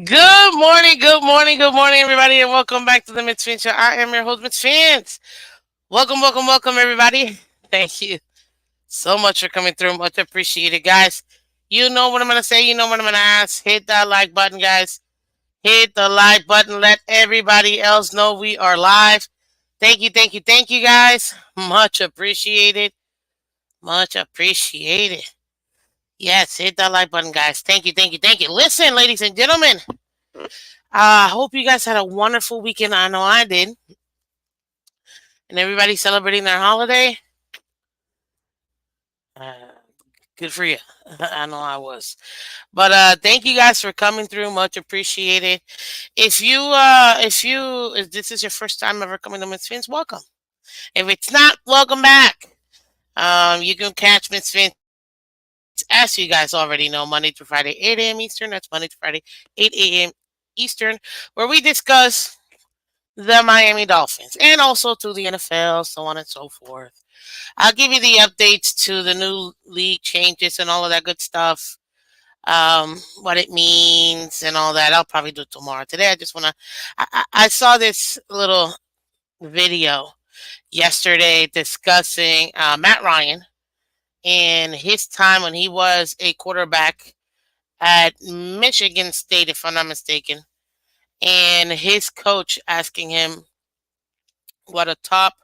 Good morning, everybody, and welcome back to the Miss Phins Show. I am your host, Miss Phins. Welcome, everybody. Thank you so much for coming through. Much appreciated, guys. You know what I'm gonna say. You know what I'm gonna ask. Hit that like button, guys. Hit the like button. Let everybody else know we are live. Thank you, guys. Much appreciated. Much appreciated. Yes, hit that like button, guys. Thank you. Listen, ladies and gentlemen. I hope you guys had a wonderful weekend. I know I did. And everybody celebrating their holiday. Uh, Good for you. I know I was. But thank you guys for coming through. Much appreciated. If this is your first time ever coming to Miss Fins, welcome. If it's not, welcome back. You can catch Miss Fins, as you guys already know, Monday through Friday, 8 a.m. Eastern. That's Monday through Friday, 8 a.m. Eastern, where we discuss the Miami Dolphins and also to the NFL, so on and so forth. I'll give you the updates to the new league changes and all of that good stuff. What it means and all that. I'll probably do it tomorrow. Today, I just want to. I saw this little video yesterday discussing Matt Ryan and his time when he was a quarterback at Michigan State, if I'm not mistaken, and his coach asking him what a top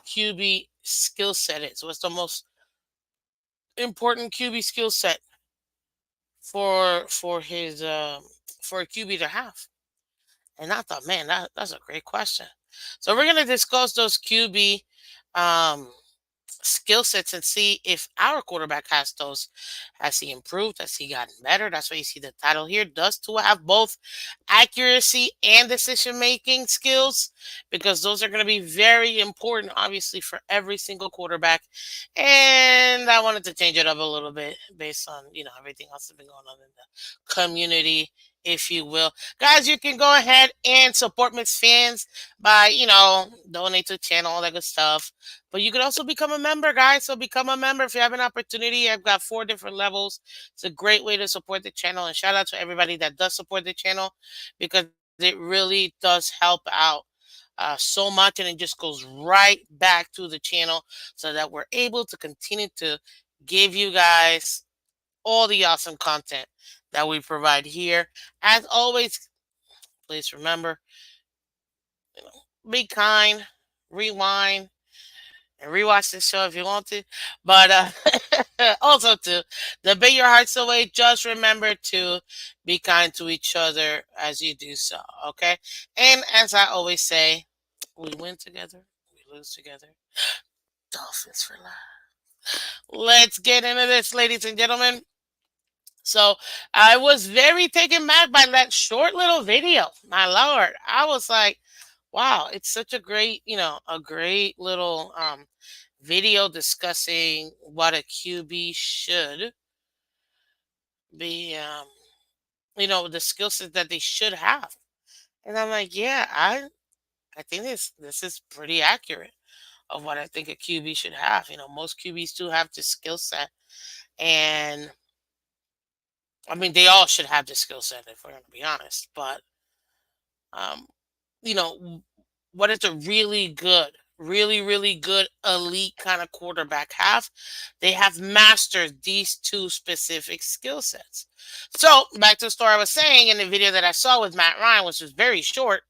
QB skill set is. What's the most important QB skill set for his for a QB to have? And I thought, man, that's a great question. So we're gonna discuss those QB um, skill sets and see if our quarterback has those. Has he improved? Has he gotten better? That's why you see the title here. Does Tua have both accuracy and decision making skills? Because those are going to be very important, obviously, for every single quarterback. And I wanted to change it up a little bit based on everything else that's been going on in the community, if you will. Guys, you can go ahead and support Miss Fans by donate to the channel, all that good stuff. But you can also become a member, guys. So become a member if you have an opportunity. I've got 4 different levels. It's a great way to support the channel. And shout out to everybody that does support the channel because it really does help out so much. And it just goes right back to the channel so that we're able to continue to give you guys all the awesome content that we provide here. As always, please remember, be kind, rewind, and rewatch this show if you want to. But also to debate your hearts away, just remember to be kind to each other as you do so. Okay. And as I always say, we win together, we lose together. Dolphins for life. Let's get into this, ladies and gentlemen. So I was very taken back by that short little video. My lord, I was like, wow, it's such a great, a great little video discussing what a QB should be, the skill set that they should have. And I'm like, yeah, I think this is pretty accurate of what I think a QB should have. Most QBs do have the skill set, and I mean, they all should have the skill set if we're going to be honest. But um, what is a really good elite kind of quarterback have? They have mastered these two specific skill sets. So back to the story I was saying in the video that I saw with Matt Ryan, which was very short,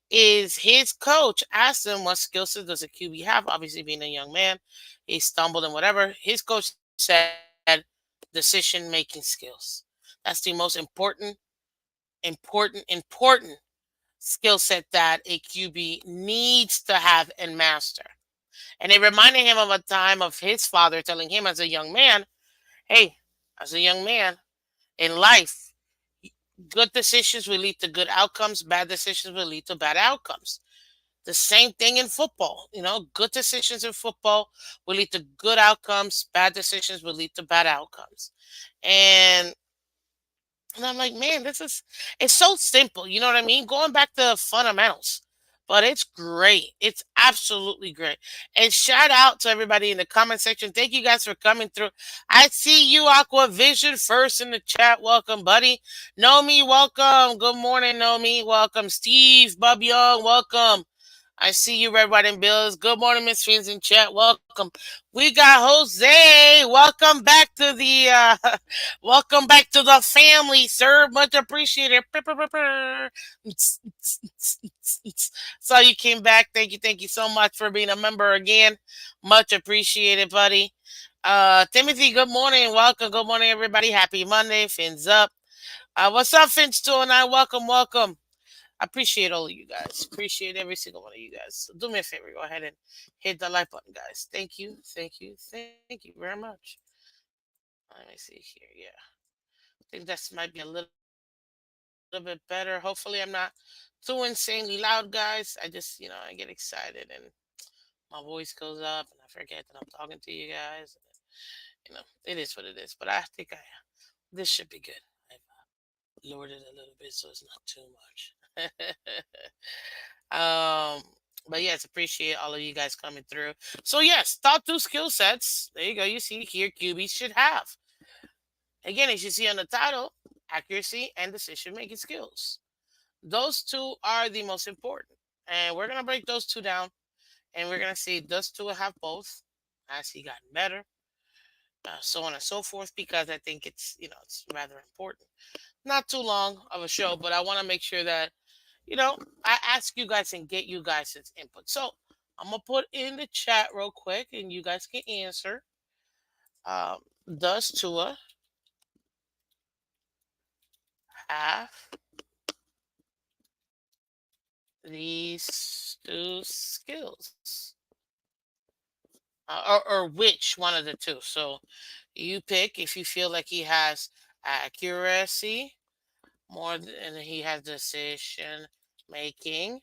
is his coach asked him what skill set does a QB have? Obviously, being a young man, he stumbled and whatever. His coach said decision making skills. That's the most important skill set that a QB needs to have and master. And it reminded him of a time of his father telling him as a young man, hey, as a young man in life, good decisions will lead to good outcomes, bad decisions will lead to bad outcomes. The same thing in football. Good decisions in football will lead to good outcomes, bad decisions will lead to bad outcomes. And I'm like, man, it's so simple. You know what I mean? Going back to fundamentals. but it's great. It's absolutely great. And shout out to everybody in the comment section. Thank you guys for coming through. I see you, Aqua Vision, first in the chat. Welcome, buddy. Nomi, welcome. Good morning, Nomi. Welcome. Steve, Bub Young, welcome. I see you, Red, White, and Bills. Good morning, Miss Fins in chat. Welcome. We got Jose. Welcome back to the welcome back to the family, sir. Much appreciated. So you came back. Thank you so much for being a member again. Much appreciated, buddy. Timothy, good morning. Welcome. Good morning, everybody. Happy Monday. Fins up. What's up, Fins 209? Welcome. I appreciate all of you guys. Appreciate every single one of you guys. So do me a favor. Go ahead and hit the like button, guys. Thank you very much. Let me see here. Yeah. I think this might be a little bit better. Hopefully, I'm not too insanely loud, guys. I get excited and my voice goes up and I forget that I'm talking to you guys. It is what it is. But I think this should be good. I've lowered it a little bit so it's not too much. um, but yes, appreciate all of you guys coming through. So yes, top two skill sets. There you go. You see here, QBs should have. Again, as you see on the title, accuracy and decision making skills. Those two are the most important. And we're gonna break those two down and we're gonna see does Tua have both? Has he gotten better? So on and so forth, because I think it's rather important. Not too long of a show, but I want to make sure that I ask you guys and get you guys' input. So I'm gonna put in the chat real quick, and you guys can answer. Um, does Tua have these two skills, or which one of the two? So you pick if you feel like he has accuracy more than he has decision making.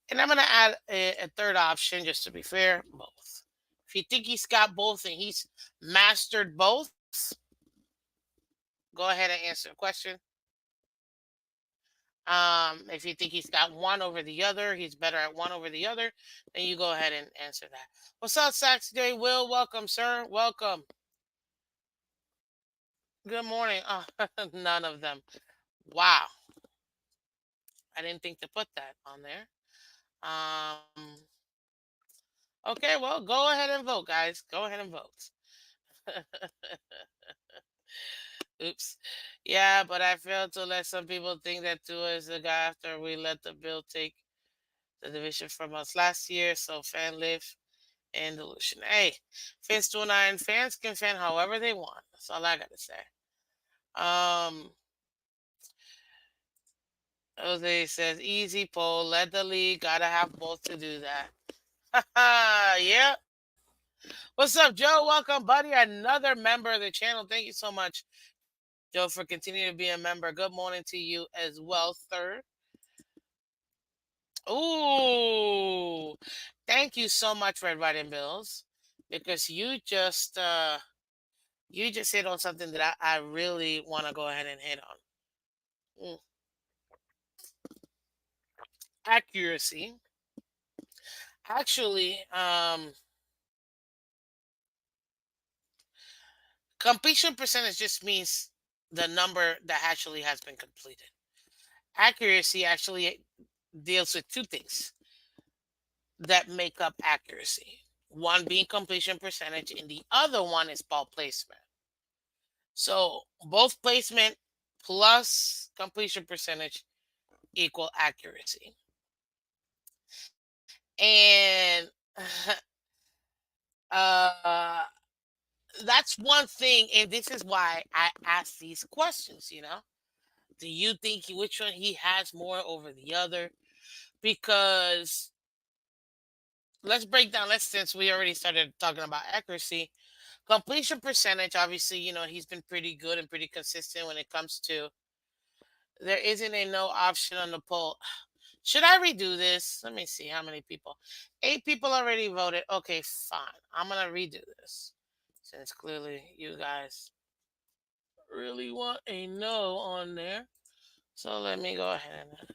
And I'm going to add a third option just to be fair, both. If you think he's got both and he's mastered both, go ahead and answer the question. If you think he's got one over the other, he's better at one over the other, then you go ahead and answer that. What's up, Saturday? Will, welcome, sir. Welcome. Good morning. None of them. Wow. I didn't think to put that on there. Um, okay, well, go ahead and vote, guys. Go ahead and vote. Oops. Yeah, but I failed to let some people think that Tua is the guy after we let the Bill take the division from us last year. So fan live and delusion. Hey, fans 29 fans can fan however they want. That's all I gotta say. Um Jose says easy poll, let the league, gotta have both to do that. Yeah. What's up, Joe? Welcome, buddy. Another member of the channel. Thank you so much, Joe, for continuing to be a member. Good morning to you as well, sir. Ooh, thank you so much, Red, White, and Bills, because you just hit on something that I really want to go ahead and hit on. Mm. Accuracy. Actually, completion percentage just means the number that actually has been completed. Accuracy actually deals with two things that make up accuracy. One being completion percentage, and the other one is ball placement. So both placement plus completion percentage equal accuracy. And uh that's one thing, and this is why I ask these questions, Do you think which one he has more over the other? Because let's break down, let's since we already started talking about accuracy, completion percentage, obviously, he's been pretty good and pretty consistent when it comes to there isn't a no option on the poll. Should I redo this? Let me see how many people. 8 people already voted. Okay, fine. I'm gonna redo this. Since clearly you guys really want a no on there. So let me go ahead and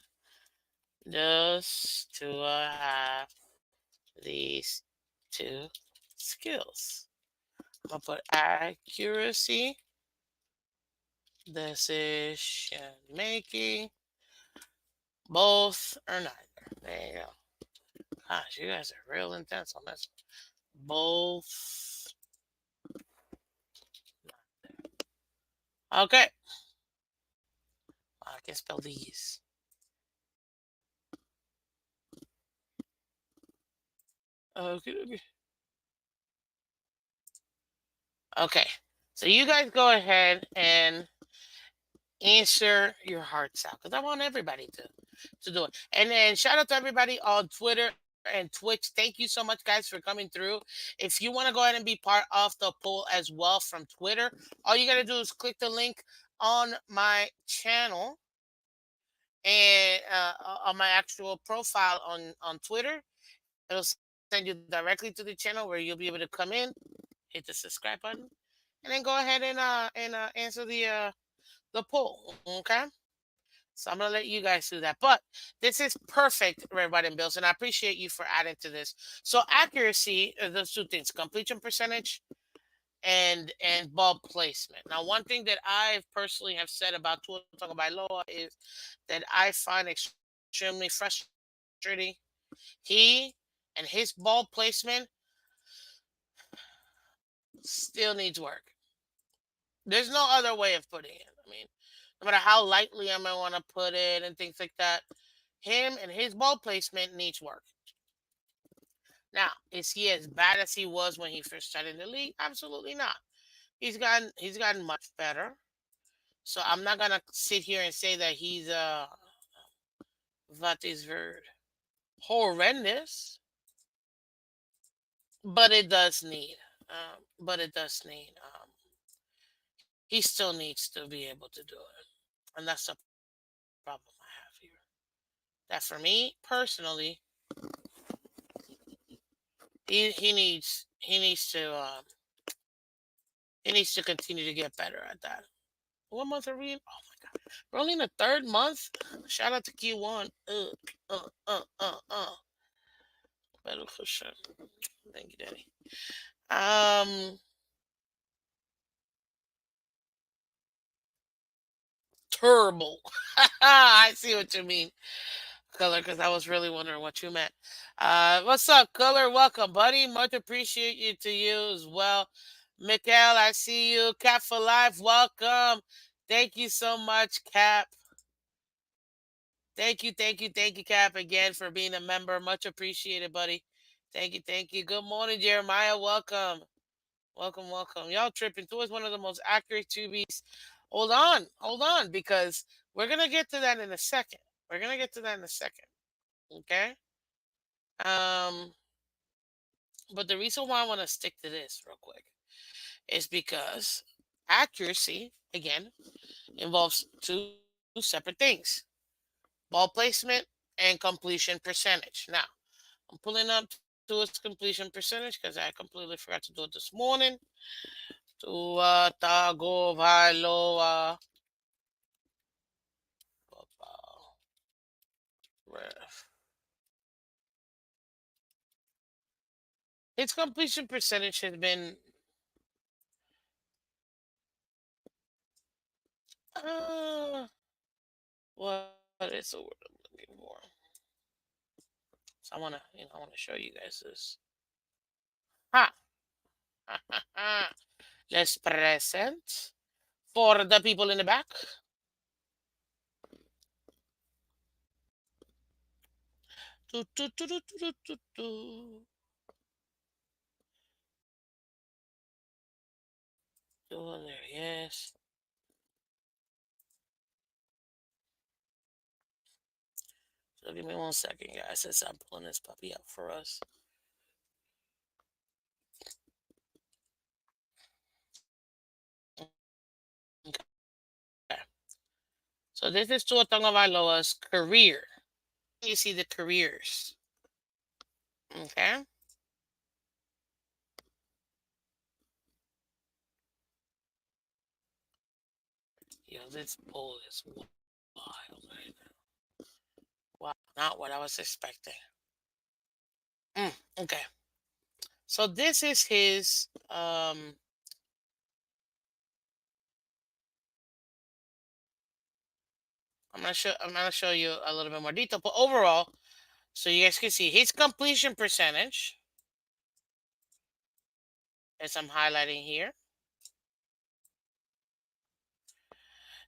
just to have these two skills. I'm gonna put accuracy, decision making, both or neither. There you go. Gosh, you guys are real intense on this. Both. Okay. I can spell these. Okay, okay. Okay. So you guys go ahead and answer your hearts out because I want everybody to do it. And then shout out to everybody on Twitter and Twitch. Thank you so much, guys, for coming through. If you want to go ahead and be part of the poll as well from Twitter, all you got to do is click the link on my channel and on my actual profile on Twitter. It'll send you directly to the channel where you'll be able to come in, hit the subscribe button, and then go ahead and answer the poll. Okay. So I'm gonna let you guys do that. But this is perfect, everybody and Bills, and I appreciate you for adding to this. So accuracy, those two things, completion percentage and ball placement. Now, one thing that I personally have said about Tua Tagovailoa is that I find extremely frustrating. He and his ball placement still needs work. There's no other way of putting it. I mean, no matter how lightly I might want to put it and things like that, him and his ball placement needs work. Now, is he as bad as he was when he first started in the league? Absolutely not. He's gotten much better. So I'm not gonna sit here and say that he's what is word horrendous, but it does need he still needs to be able to do it, and that's the problem I have here. That for me personally, he needs to continue to get better at that. What month are we in? Oh my god, we're only in the third month. Shout out to Q1. Uh, uh, uh, uh. Better for sure. Thank you, Daddy. Um, Terrible. I see what you mean, Color, because I was really wondering what you meant. What's up, Color? Welcome, buddy. Much appreciate you to you as well. Mikael, I see you. Cap for Life, welcome. Thank you so much, Cap. Thank you, Cap, again for being a member. Much appreciated, buddy. Thank you. Good morning, Jeremiah. Welcome. Welcome. Y'all tripping. Tua is one of the most accurate QBs. Hold on, because we're gonna get to that in a second. We're gonna get to that in a second. Okay. Um, but the reason why I want to stick to this real quick is because accuracy, again, involves two separate things: ball placement and completion percentage. Now, I'm pulling up to its completion percentage because I completely forgot to do it this morning. Tua Tagovailoa. Ref. Its completion percentage has been uh what is the word I'm looking for? So I wanna show you guys this. Ha! Let's present for the people in the back. Do, do, do, do, do, do, do. Oh, there he is. So give me 1 second, guys, since I'm pulling this puppy up for us. Okay. So this is Tua Tagovailoa's career. You see the careers. Okay. Yo, this poll is wild right now. Wow. Not what I was expecting. Okay. So this is his I'm gonna show you a little bit more detail, but overall, so you guys can see his completion percentage, as I'm highlighting here.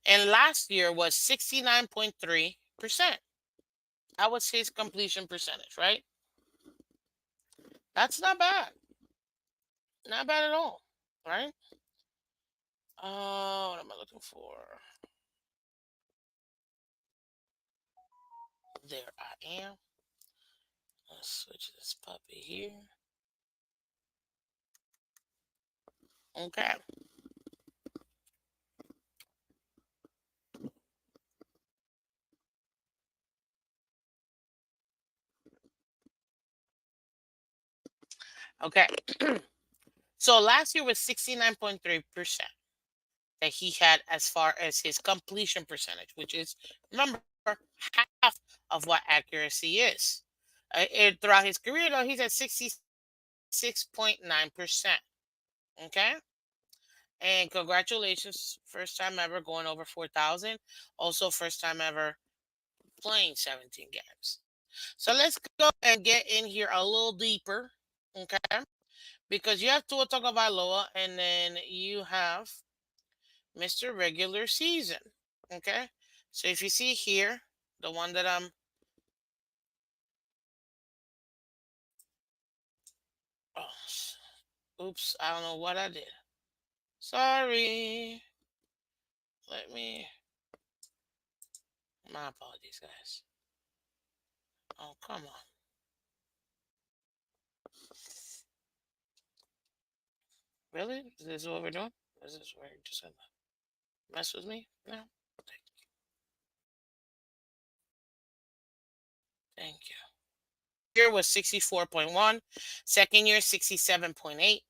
And last year was 69.3%. That was his completion percentage, right? That's not bad. Not bad at all, right? What am I looking for? There I am. Let's switch this puppy here. Okay. Okay. So last year was 69.3% that he had as far as his completion percentage, which is, remember, half of what accuracy is. Throughout his career, though, he's at 66.9%. Okay. And congratulations, first time ever going over 4,000. Also, first time ever playing 17 games. So let's go and get in here a little deeper. Okay. Because you have Tua Tagovailoa and then you have Mr. Regular Season. Okay. So if you see here, the one that I'm, oops, I don't know what I did. Sorry. Let me, my apologies, guys. Oh, come on. Really? Is this what we're doing? Is this where you're just gonna mess with me? No. Thank you. Year was 64.1. Second year, 67.8.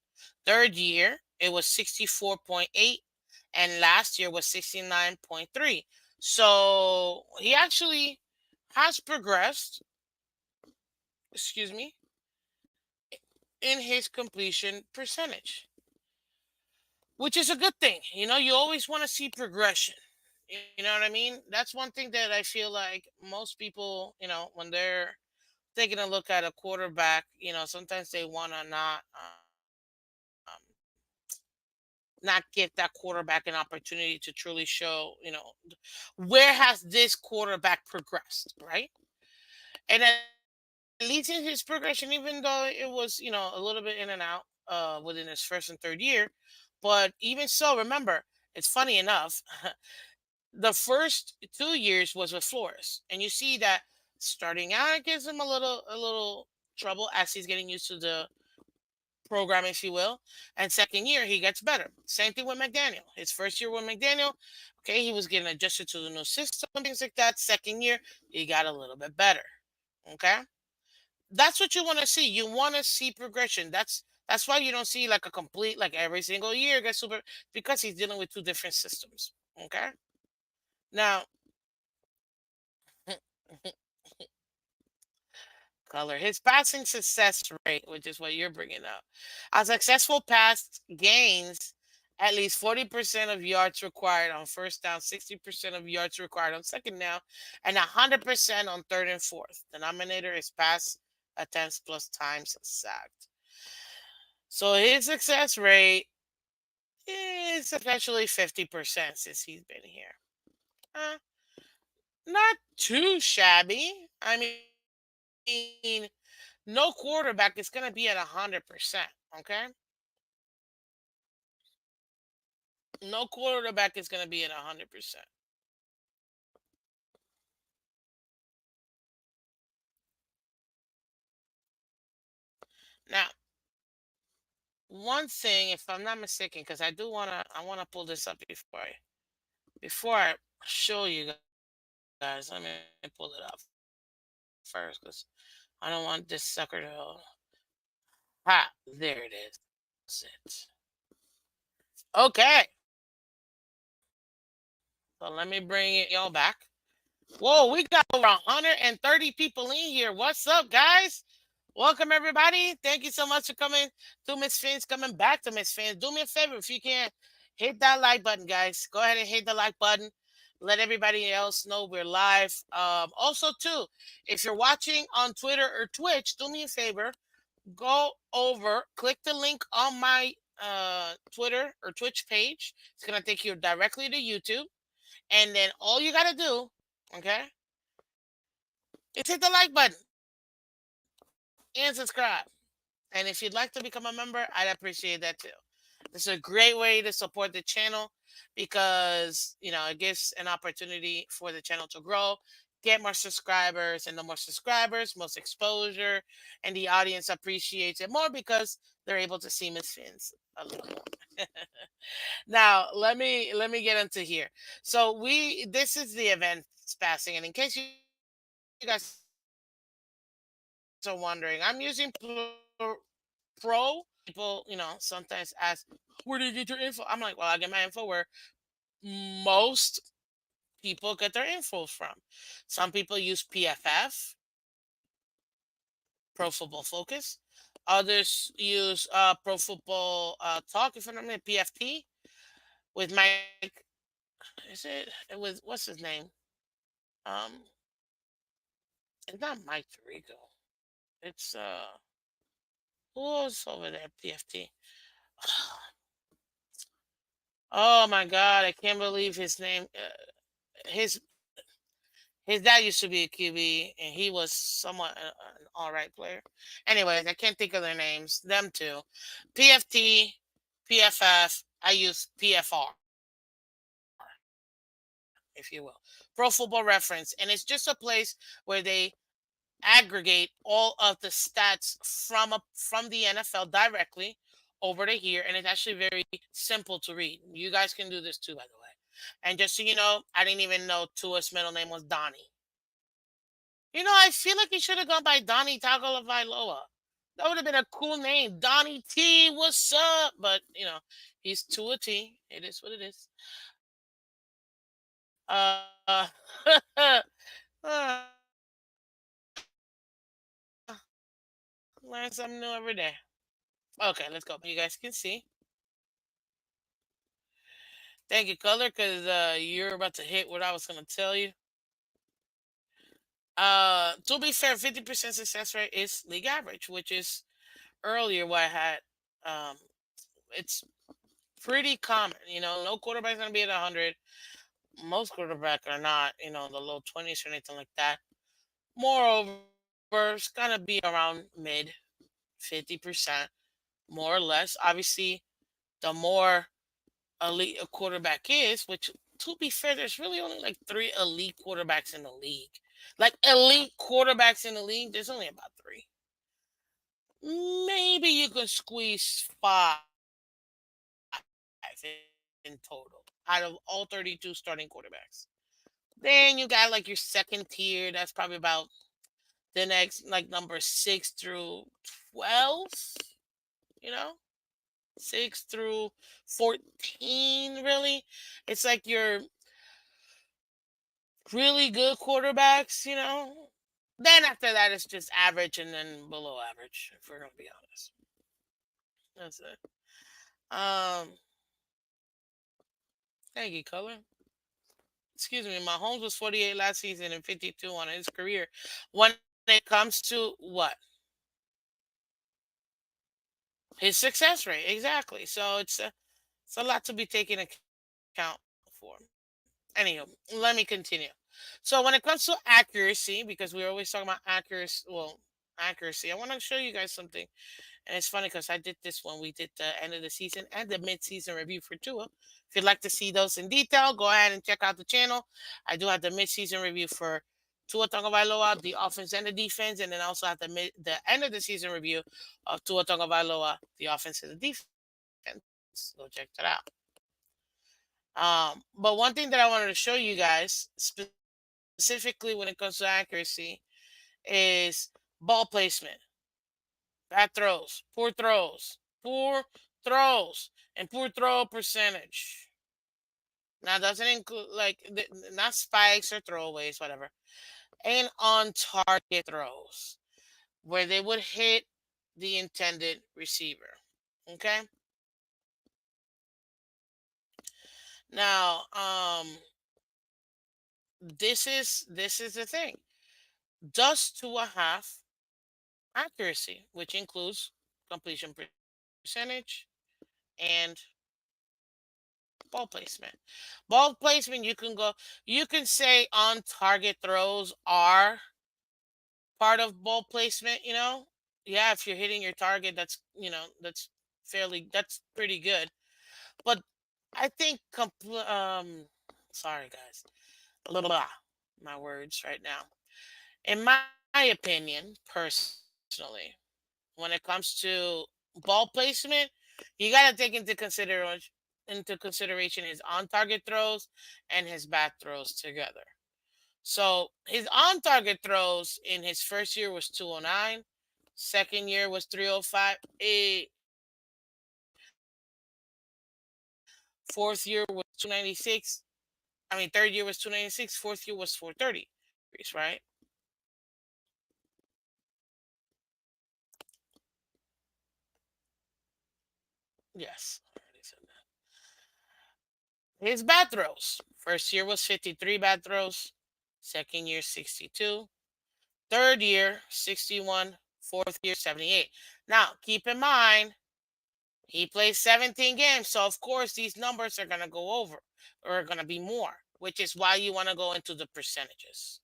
Third year, it was 64.8. And last year was 69.3. So he actually has progressed, excuse me, in his completion percentage, which is a good thing. You know, you always want to see progression. You know what I mean? That's one thing that I feel like most people, when they're taking a look at a quarterback, sometimes they want to not give that quarterback an opportunity to truly show, where has this quarterback progressed, right? And at least in his progression, even though it was, a little bit in and out within his first and third year, but even so, remember, it's funny enough, the first 2 years was with Flores, and you see that starting out it gives him a little trouble as he's getting used to the program, if you will. And second year, he gets better. Same thing with McDaniel. His first year with McDaniel, okay, he was getting adjusted to the new system, things like that. Second year, he got a little bit better. Okay, that's what you want to see. You want to see progression. That's why you don't see like a complete like every single year gets super, because he's dealing with two different systems. Okay, now color. His passing success rate, which is what you're bringing up. A successful pass gains at least 40% of yards required on first down, 60% of yards required on second down, and 100% on third and fourth. Denominator is pass attempts plus times sacked. So his success rate is essentially 50% since he's been here. Uh, Not too shabby. I mean, no quarterback is going to be at 100%. Okay. No quarterback is going to be at 100%. Now, one thing, if I'm not mistaken, because I want to pull this up before I show you guys. Let me pull it up first, because I don't want this sucker to. There it is. That's it. Okay. So let me bring it y'all back. Whoa, we got over 130 people in here. What's up, guys? Welcome, everybody. Thank you so much for coming to Miss Fins, coming back to Miss Fins. Do me a favor if you can hit that like button, guys. Go ahead and hit the like button. Let everybody else know we're live. Also, too, if you're watching on Twitter or Twitch, do me a favor. Go over, click the link on my Twitter or Twitch page. It's gonna take you directly to YouTube, and then all you gotta do, okay, is hit the like button and subscribe. And if you'd like to become a member, I'd appreciate that too. This is a great way to support the channel because, it gives an opportunity for the channel to grow, get more subscribers, and the more subscribers, most exposure, and the audience appreciates it more because they're able to see Miss Fins a little more. Now, let me get into here. So we this is the event passing, and in case you guys are wondering, I'm using Pro. People, sometimes ask, where do you get your info? I'm like, well, I get my info where most people get their info from. Some people use PFF, Pro Football Focus. Others use Pro Football Talk, if I'm not mistaken, PFT, with Mike. Is it was what's his name? Um, it's not Mike Tirico. It's who's over there? PFT. Oh my God, I can't believe his name. His his dad used to be a QB, and he was somewhat an all right player. Anyways, I can't think of their names. Them two, PFT, PFF. I use PFR, if you will, Pro Football Reference, and it's just a place where they aggregate all of the stats from the NFL directly over to here, and it's actually very simple to read. You guys can do this too, by the way. And just so you know, I didn't even know Tua's middle name was Donnie. I feel like he should have gone by Donnie Tagovailoa. That would have been a cool name, Donnie T. What's up? But he's Tua T. It is what it is. Uh, learn something new every day. Okay, let's go. You guys can see. Thank you, Color, because you're about to hit what I was going to tell you. To be fair, 50% success rate is league average, which is earlier what I had. Um, it's pretty common. No quarterback's going to be at 100. Most quarterbacks are not, the low 20s or anything like that. Moreover, it's going to be around mid 50%, more or less. Obviously, the more elite a quarterback is, which, to be fair, there's really only like three elite quarterbacks in the league. Like elite quarterbacks in the league, there's only about three. Maybe you can squeeze five in total out of all 32 starting quarterbacks. Then you got like your second tier, that's probably about the next, like number 6 through 12, you know? 6 through 14, really. It's like your really good quarterbacks, Then after that, it's just average and then below average, if we're going to be honest. That's it. Um, Thank you, Color. Excuse me, Mahomes was 48 last season and 52 on his career. When it comes to what? His success rate, exactly. So it's a lot to be taken account for. Anywho, let me continue. So when it comes to accuracy, because we're always talking about accuracy, I want to show you guys something. And it's funny because I did this when we did the end of the season and the mid-season review for Tua. If you'd like to see those in detail, go ahead and check out the channel. I do have the mid-season review for Tua Tagovailoa, the offense and the defense, and then I also have the end of the season review of Tua Tagovailoa, the offense and the defense. Go check that out. But one thing that I wanted to show you guys, specifically when it comes to accuracy, is ball placement. Bad throws, poor throws, and poor throw percentage. Now doesn't include like not spikes or throwaways, whatever. And on target throws where they would hit the intended receiver. Okay. Now, this is the thing. Dust to a half accuracy, which includes completion percentage and ball placement. Ball placement, you can say on target throws are part of ball placement, Yeah, if you're hitting your target, that's pretty good. But I think, sorry guys, blah, blah, blah, my words right now. In my opinion, personally, when it comes to ball placement, you got to take into consideration his on target throws and his back throws together. So his on target throws in his first year was 209, second year was 305, fourth year was 296. I mean, third year was 296, fourth year was 430. Right? Yes. I already said his bad throws. First year was 53 bad throws. Second year, 62. Third year, 61. Fourth year, 78. Now, keep in mind, he plays 17 games. So, of course, these numbers are going to go over or are going to be more, which is why you want to go into the percentages.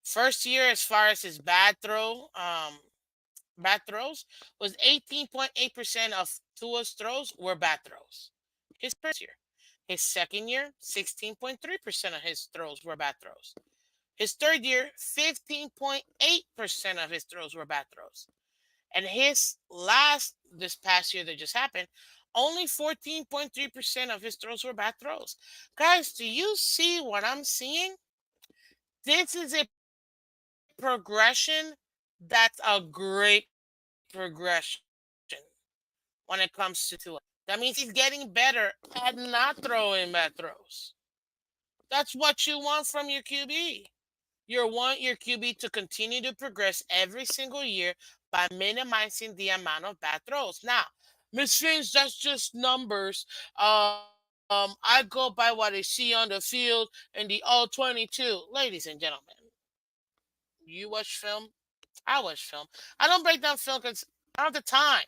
First year, as far as his bad throws was 18.8% of Tua's throws were bad throws. His first year. His second year, 16.3% of his throws were bad throws. His third year, 15.8% of his throws were bad throws. And this past year that just happened, only 14.3% of his throws were bad throws. Guys, do you see what I'm seeing? This is a progression that's a great progression when it comes to Tua. That means he's getting better at not throwing bad throws. That's what you want from your QB. You want your QB to continue to progress every single year by minimizing the amount of bad throws. Now, Miss Fins, that's just numbers. I go by what I see on the field and the all 22. Ladies and gentlemen, you watch film, I watch film. I don't break down film because I don't have the time.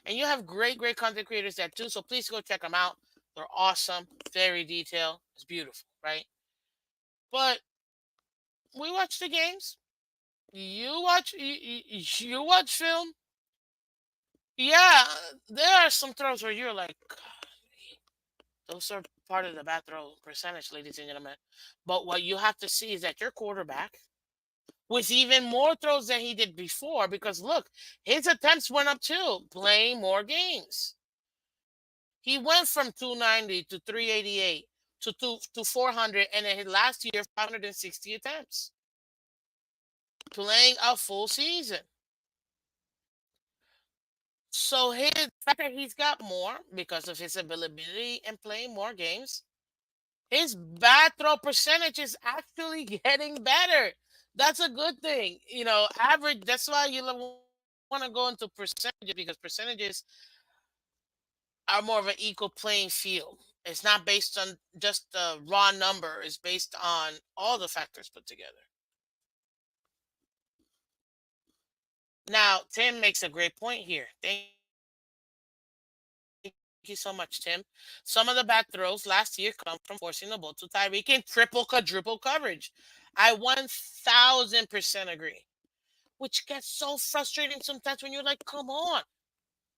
And you have great, great content creators that do. So please go check them out. They're awesome, very detailed. It's beautiful, right? But we watch the games. You watch film. Yeah, there are some throws where you're like, "God, those are part of the bad throw percentage, ladies and gentlemen." But what you have to see is that your quarterback, with even more throws than he did before, because look, his attempts went up too, playing more games. He went from 290 to 388 to 400, and in his last year, 560 attempts, playing a full season. So his fact that he's got more because of his availability and playing more games, his bad throw percentage is actually getting better. That's a good thing. Average. That's why you want to go into percentages, because percentages are more of an equal playing field. It's not based on just the raw number. It's based on all the factors put together. Now, Tim makes a great point here. Thank you so much, Tim. Some of the bad throws last year come from forcing the ball to Tyreek in triple, quadruple coverage. I 1000% agree. Which gets so frustrating sometimes when you're like, come on.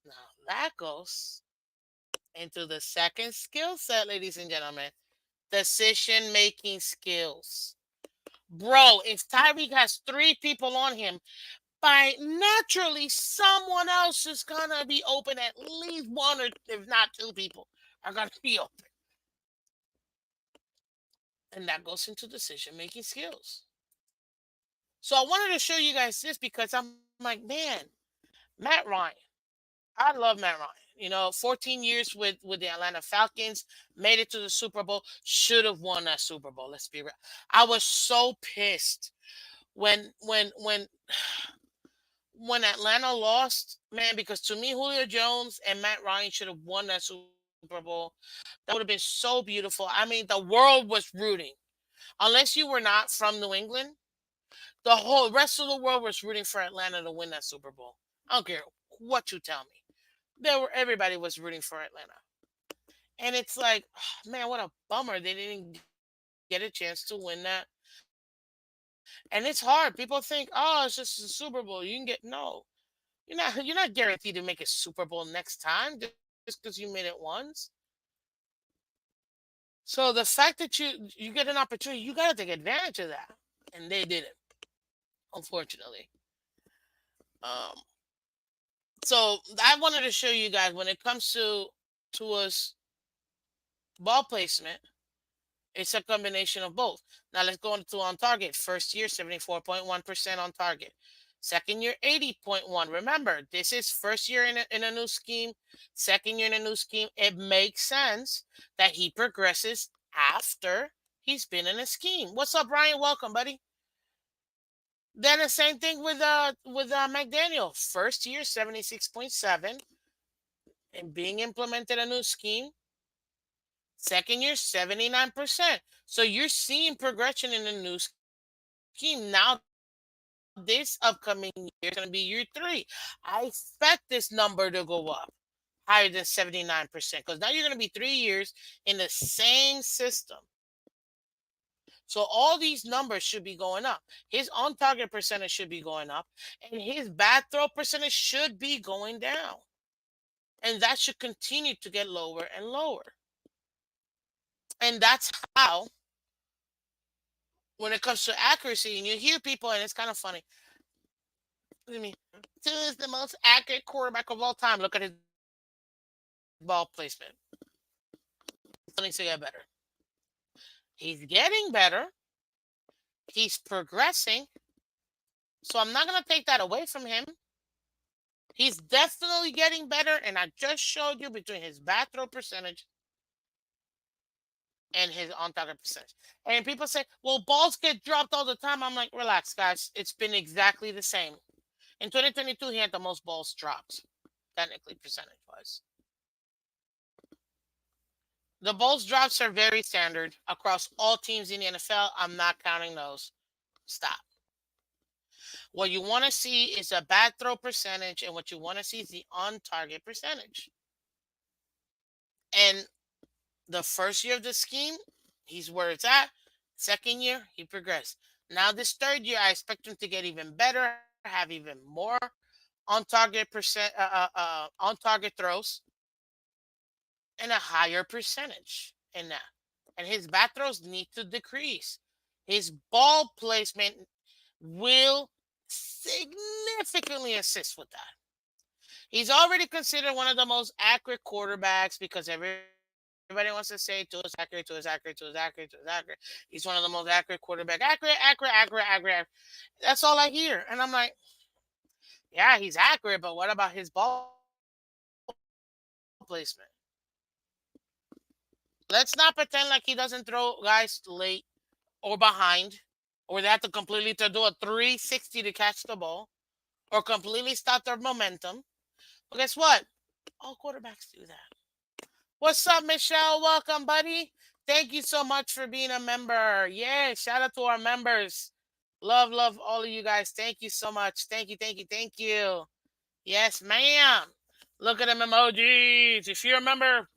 Now, that goes into the second skill set, ladies and gentlemen, decision making skills. Bro, if Tyreek has three people on him, by naturally someone else is gonna be open. At least one, or if not two people are gonna be open. And that goes into decision making skills. So I wanted to show you guys this because I'm like, man, Matt Ryan. I love Matt Ryan. 14 years with the Atlanta Falcons, made it to the Super Bowl, should have won that Super Bowl. Let's be real. I was so pissed when Atlanta lost, man, because to me, Julio Jones and Matt Ryan should have won that Super Bowl. That would have been so beautiful. I mean, the world was rooting. Unless you were not from New England, the whole rest of the world was rooting for Atlanta to win that Super Bowl. I don't care what you tell me. Everybody was rooting for Atlanta. And it's like, man, what a bummer they didn't get a chance to win that. And it's hard. People think, oh, it's just a Super Bowl. You can get no. You're not guaranteed to make a Super Bowl next time just because you made it once. So the fact that you get an opportunity, you got to take advantage of that, and they didn't, unfortunately. Um, so I wanted to show you guys when it comes to us ball placement, it's a combination of both. Now let's go into on target. First year, 74.1% on target. Second year, 80.1. Remember, this is first year in a new scheme, second year in a new scheme. It makes sense that he progresses after he's been in a scheme. What's up, Brian? Welcome, buddy. Then the same thing with McDaniel. First year, 76.7, and being implemented a new scheme. Second year, 79%. So you're seeing progression in the new scheme. Now, this upcoming year is going to be year three. I expect this number to go up higher than 79%, because now you're going to be 3 years in the same system. So all these numbers should be going up. His on target percentage should be going up, and his bad throw percentage should be going down. And that should continue to get lower and lower. And that's how, when it comes to accuracy, and you hear people, and it's kind of funny. I mean, who is the most accurate quarterback of all time? Look at his ball placement. He still needs to get better. He's getting better. He's progressing. So I'm not going to take that away from him. He's definitely getting better. And I just showed you between his bad throw percentage and his on target percentage. And people say, well, balls get dropped all the time. I'm like, relax, guys. It's been exactly the same. In 2022, he had the most balls dropped, technically, percentage wise. The balls drops are very standard across all teams in the NFL. I'm not counting those. Stop. What you want to see is a bad throw percentage, and what you want to see is the on target percentage. And the first year of the scheme, he's where it's at. Second year, he progressed. Now, this third year, I expect him to get even better, have even more on target throws, and a higher percentage in that. And his bad throws need to decrease. His ball placement will significantly assist with that. He's already considered one of the most accurate quarterbacks because everybody wants to say to us accurate, to us accurate, to us accurate, to us accurate. He's one of the most accurate quarterback. Accurate. That's all I hear. And I'm like, yeah, he's accurate, but what about his ball placement? Let's not pretend like he doesn't throw guys late or behind, or they have to completely to do a 360 to catch the ball, or completely stop their momentum. But guess what? All quarterbacks do that. What's up, Michelle? Welcome, buddy. Thank you so much for being a member. Yeah, shout out to our members. Love all of you guys. Thank you so much. Thank you. Yes, ma'am. Look at them emojis. If you remember,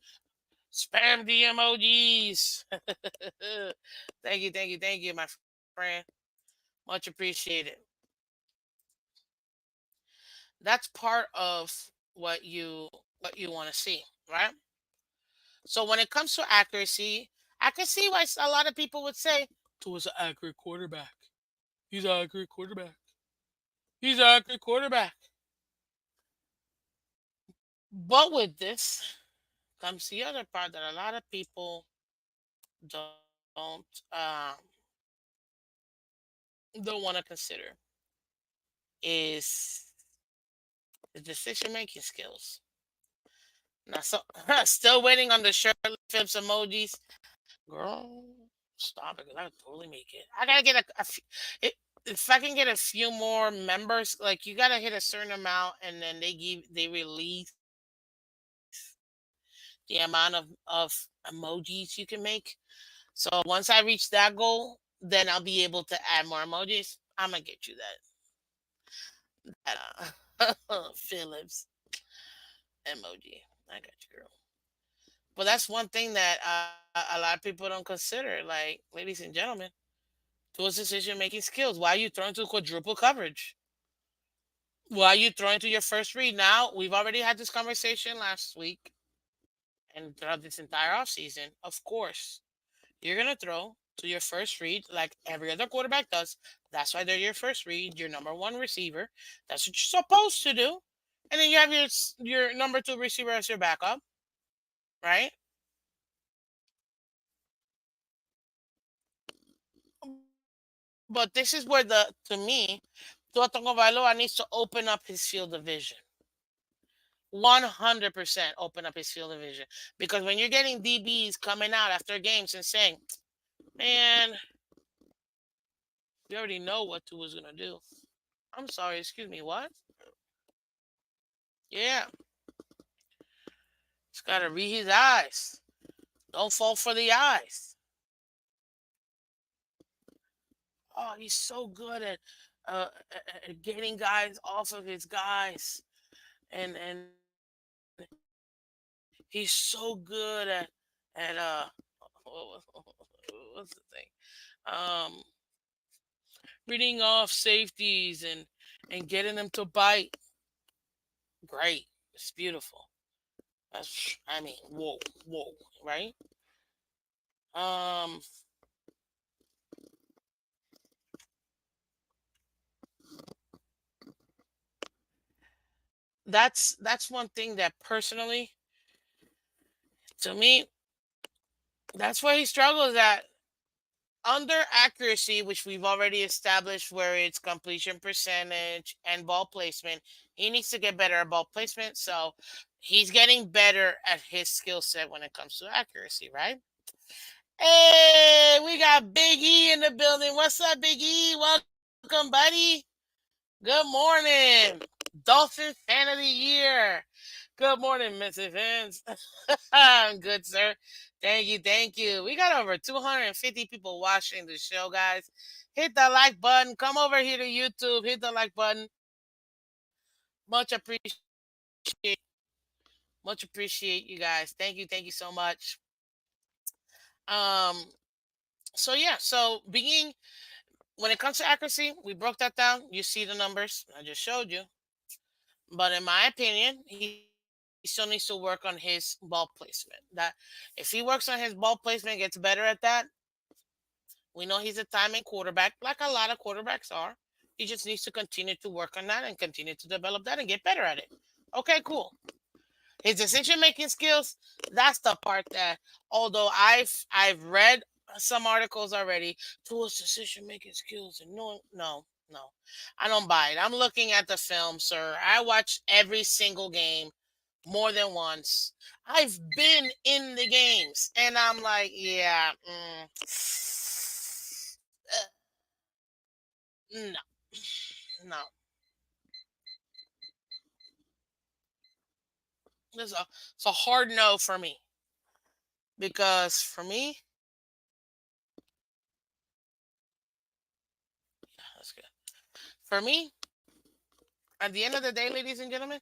spam the emojis. Thank you, my friend. Much appreciated. That's part of what you want to see, right? So when it comes to accuracy, I can see why a lot of people would say Tua's an accurate quarterback. He's an accurate quarterback. He's an accurate quarterback. But with this comes the other part that a lot of people don't don't want to consider is the decision making skills. Now, so still waiting on the shirtless Phipps emojis. Girl, stop it, 'cause I would totally make it. I gotta get it, if I can get a few more members, like you gotta hit a certain amount, and then they release the amount of emojis you can make. So once I reach that goal, then I'll be able to add more emojis. I'm gonna get you that Phillips emoji. I got you, girl. But that's one thing that a lot of people don't consider. Like, ladies and gentlemen, towards decision making skills. Why are you throwing to quadruple coverage? Why are you throwing to your first read? Now, we've already had this conversation last week and throughout this entire offseason. Of course, you're going to throw to your first read like every other quarterback does. That's why they're your first read, your number one receiver. That's what you're supposed to do. And then you have your number two receiver as your backup, right? But this is where to me, Tua Tagovailoa needs to open up his field of vision. 100% open up his field of vision. Because when you're getting DBs coming out after games and saying, man, we already know what Tua's going to do. I'm sorry, excuse me, what? Yeah, he's got to read his eyes. Don't fall for the eyes. Oh, he's so good at getting guys off of his guys. And he's so good at what's the thing? Um, reading off safeties and getting them to bite. Great. It's beautiful. I mean, whoa, whoa, right? Um, that's one thing that personally, to me, that's where he struggles at. Under accuracy, which we've already established, where it's completion percentage and ball placement, he needs to get better at ball placement. So he's getting better at his skill set when it comes to accuracy, right? Hey, we got Big E in the building. What's up, Big E? Welcome, buddy. Good morning. Dolphin fan of the year. Good morning, Mrs. Phins. I'm good, sir. Thank you, thank you. We got over 250 people watching the show, guys. Hit the like button. Come over here to YouTube. Hit the like button. Much appreciate much appreciate you guys. Thank you so much. Um so yeah, so being when it comes to accuracy, we broke that down. You see the numbers. I just showed you. But in my opinion, he still needs to work on his ball placement. That if he works on his ball placement, gets better at that, we know he's a timing quarterback, like a lot of quarterbacks are. He just needs to continue to work on that and continue to develop that and get better at it. Okay, cool. His decision making skills, that's the part that although I've read some articles already to his decision making skills and no. I don't buy it. I'm looking at the film, sir. I watch every single game more than once. I've been in the games and I'm like, yeah, no, no. It's a hard no for me because for me, that's good. For me, at the end of the day, ladies and gentlemen,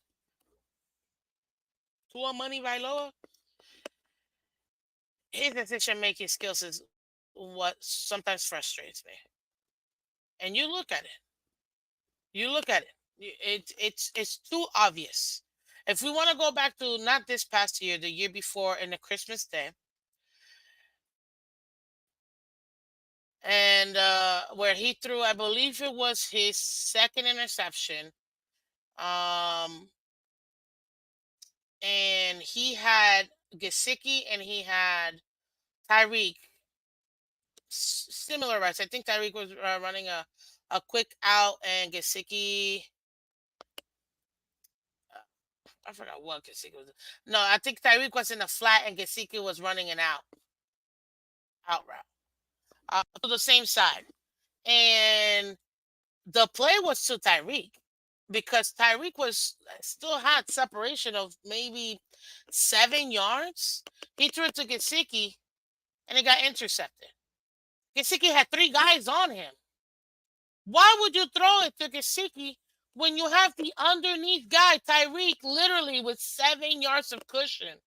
Tua Money Vailoa, his decision making skills is what sometimes frustrates me. And you look at it. You look at it. It's too obvious. If we want to go back to not this past year, the year before, in the Christmas Day, and where he threw, I believe it was his second interception. Um, and he had Gesicki and he had Tyreek similar routes. I think Tyreek was running a quick out, and Gesicki. I forgot what Gesicki was. No, I think Tyreek was in the flat and Gesicki was running an out route to the same side, and the play was to Tyreek because Tyreek was still had separation of maybe 7 yards. He threw it to Gesicki and it got intercepted. Gesicki had three guys on him. Why would you throw it to Gesicki when you have the underneath guy, Tyreek, literally with 7 yards of cushion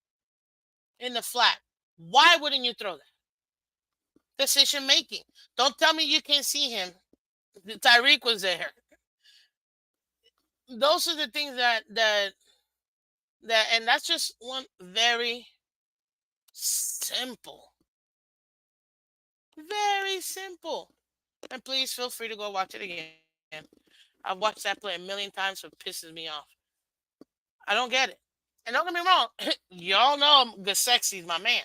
in the flat? Why wouldn't you throw that? Decision making. Don't tell me you can't see him. Tyreek was there. Those are the things that and that's just one very simple, very simple. And please feel free to go watch it again. I've watched that play a million times, so it pisses me off. I don't get it. And don't get me wrong, y'all know Gasecki's my man,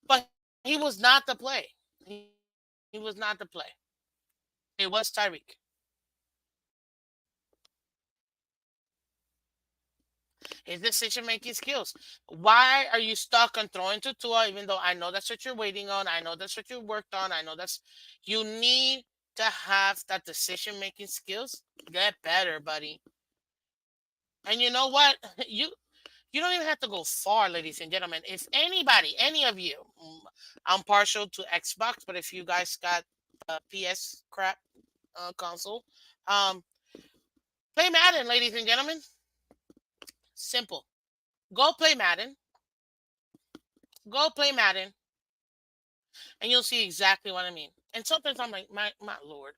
but he was not the play. He was not the play. It was Tyreek. His decision making skills. Why are you stuck on throwing to Tua? Even though I know that's what you're waiting on, I know that's what you worked on, I know that's you need to have that decision making skills. Get better, buddy. And you know what? You don't even have to go far, ladies and gentlemen. If anybody, any of you, I'm partial to Xbox, but if you guys got a PS crap console, um, play Madden, ladies and gentlemen. Simple. Go play Madden. Go play Madden, and you'll see exactly what I mean. And sometimes I'm like, my lord,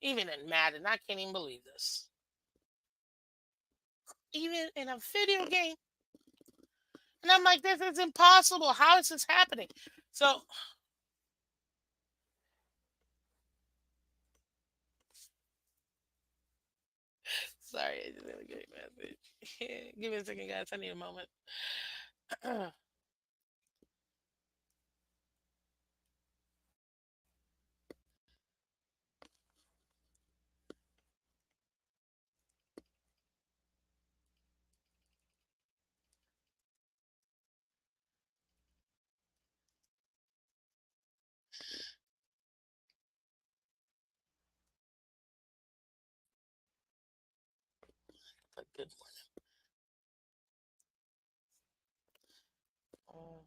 even in Madden, I can't even believe this. Even in a video game, and I'm like, this is impossible. How is this happening? So sorry, I just had a great message. Give me a second, guys. I need a moment. But good morning.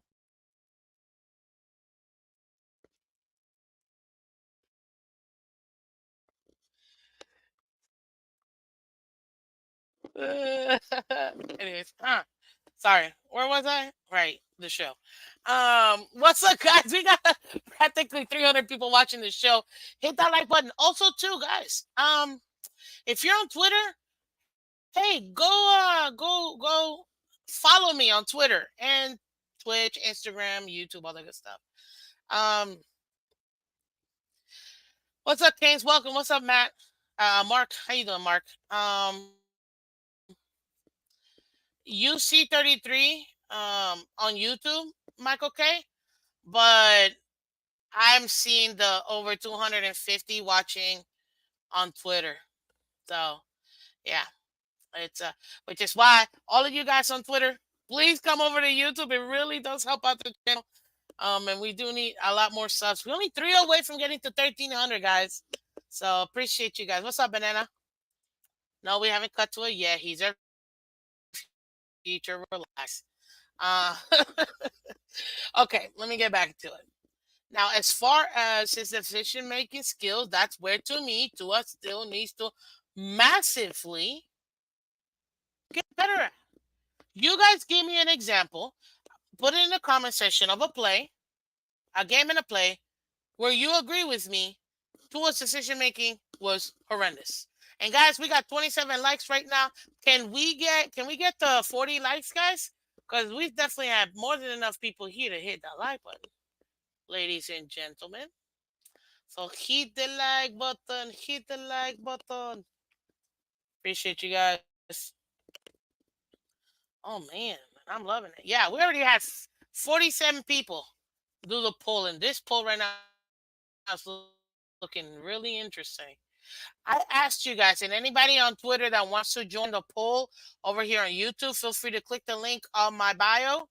Anyways, sorry. Where was I? Right, the show. What's up, guys? We got practically 300 people watching the show. Hit that like button. Also, too, guys. If you're on Twitter, hey, go follow me on Twitter and Twitch, Instagram, YouTube, all that good stuff. Um, what's up, Canes? Welcome. What's up, Matt? Mark, how you doing, Mark? UC33 on YouTube, Michael K. But I'm seeing the over 250 watching on Twitter. So yeah, it's which is why all of you guys on Twitter, please come over to YouTube. It really does help out the channel. And we do need a lot more subs. We're only 3 away from getting to 1,300, guys. So appreciate you guys. What's up, Banana? No, we haven't cut to it yet. He's our future. Relax. Uh, okay, let me get back to it. Now, as far as his decision making skills, that's where to me, Tua still needs to massively get better at. You guys give me an example, put it in the comment section of a play, a game and a play, where you agree with me, Tua's decision making was horrendous. And guys, we got 27 likes right now. Can we get the 40 likes, guys? Because we definitely have more than enough people here to hit that like button, ladies and gentlemen. So hit the like button, hit the like button. Appreciate you guys. Oh man, I'm loving it. Yeah, we already have 47 people do the poll, and this poll right now is looking really interesting. I asked you guys, and anybody on Twitter that wants to join the poll over here on YouTube, feel free to click the link on my bio,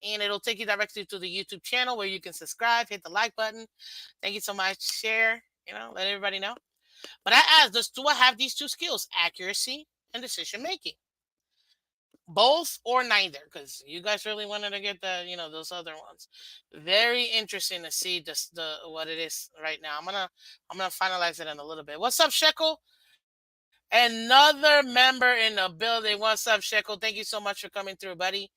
and it'll take you directly to the YouTube channel where you can subscribe, hit the like button. Thank you so much. Share, let everybody know. But I asked, do I have these two skills, accuracy and decision making? Both or neither? Because you guys really wanted to get those other ones. Very interesting to see the what it is right now. I'm gonna finalize it in a little bit. What's up, Shekel? Another member in the building. What's up, Shekel? Thank you so much for coming through, buddy.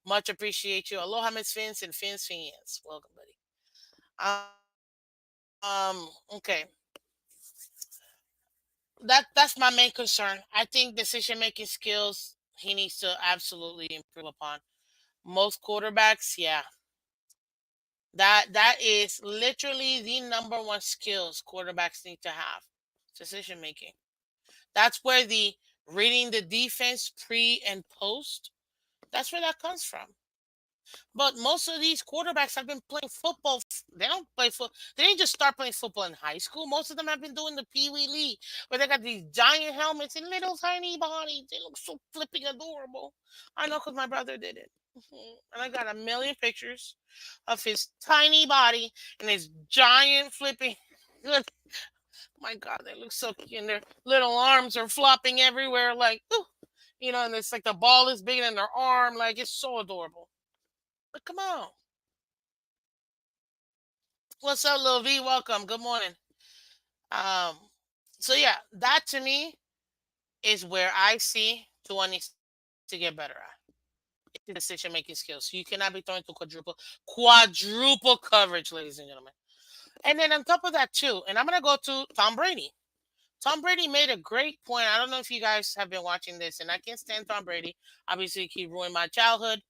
Much appreciate you. Aloha, Miss Phins and Phins. Welcome, buddy. Okay. That's my main concern. I think decision making skills he needs to absolutely improve upon. Most quarterbacks, yeah. That is literally the number one skills quarterbacks need to have. Decision making. That's where the reading the defense pre and post, that's where that comes from. But most of these quarterbacks have been playing football. They don't play foot. They didn't just start playing football in high school. Most of them have been doing the Pee Wee League, where they got these giant helmets and little tiny bodies. They look so flipping adorable. I know because my brother did it, and I got a million pictures of his tiny body and his giant flipping. My God, they look so cute. And their little arms are flopping everywhere, like, ooh, and it's like the ball is bigger than their arm. Like, it's so adorable. But come on. What's up, Lil V? Welcome. Good morning. Um, so yeah, that to me is where I see Tua needs to get better at. It's decision making skills. You cannot be throwing to quadruple coverage, ladies and gentlemen. And then on top of that too, and I'm gonna go to Tom Brady. Tom Brady made a great point. I don't know if you guys have been watching this, and I can't stand Tom Brady. Obviously, he ruined my childhood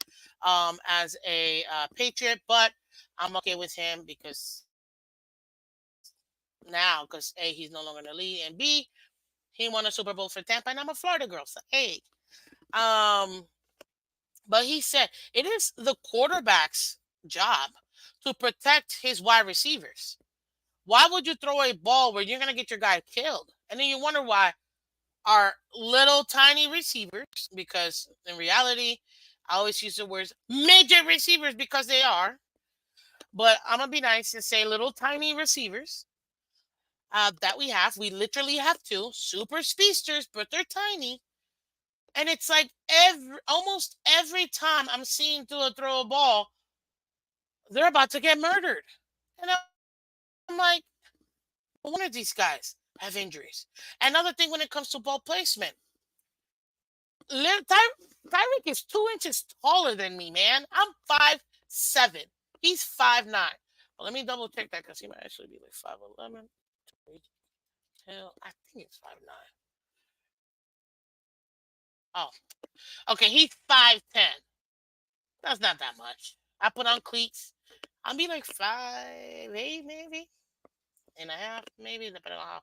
as a Patriot, but I'm okay with him because now, because A, he's no longer in the league, and B, he won a Super Bowl for Tampa, and I'm a Florida girl, so hey. Um, but he said it is the quarterback's job to protect his wide receivers. Why would you throw a ball where you're gonna get your guy killed? And then you wonder why our little tiny receivers, because in reality, I always use the words midget receivers because they are. But I'm gonna be nice and say little tiny receivers that we have. We literally have two super speedsters, but they're tiny. And it's like almost every time I'm seeing Tua throw a ball, they're about to get murdered. And I'm like, one of these guys have injuries. Another thing when it comes to ball placement, Tyreek is 2 inches taller than me, man. I'm 5'7". He's 5'9". Well, let me double check that because he might actually be like 5'11". I think it's 5'9". Oh, okay. He's 5'10". That's not that much. I put on cleats. I'll be like 5'8", maybe, and a half, maybe, depending on how.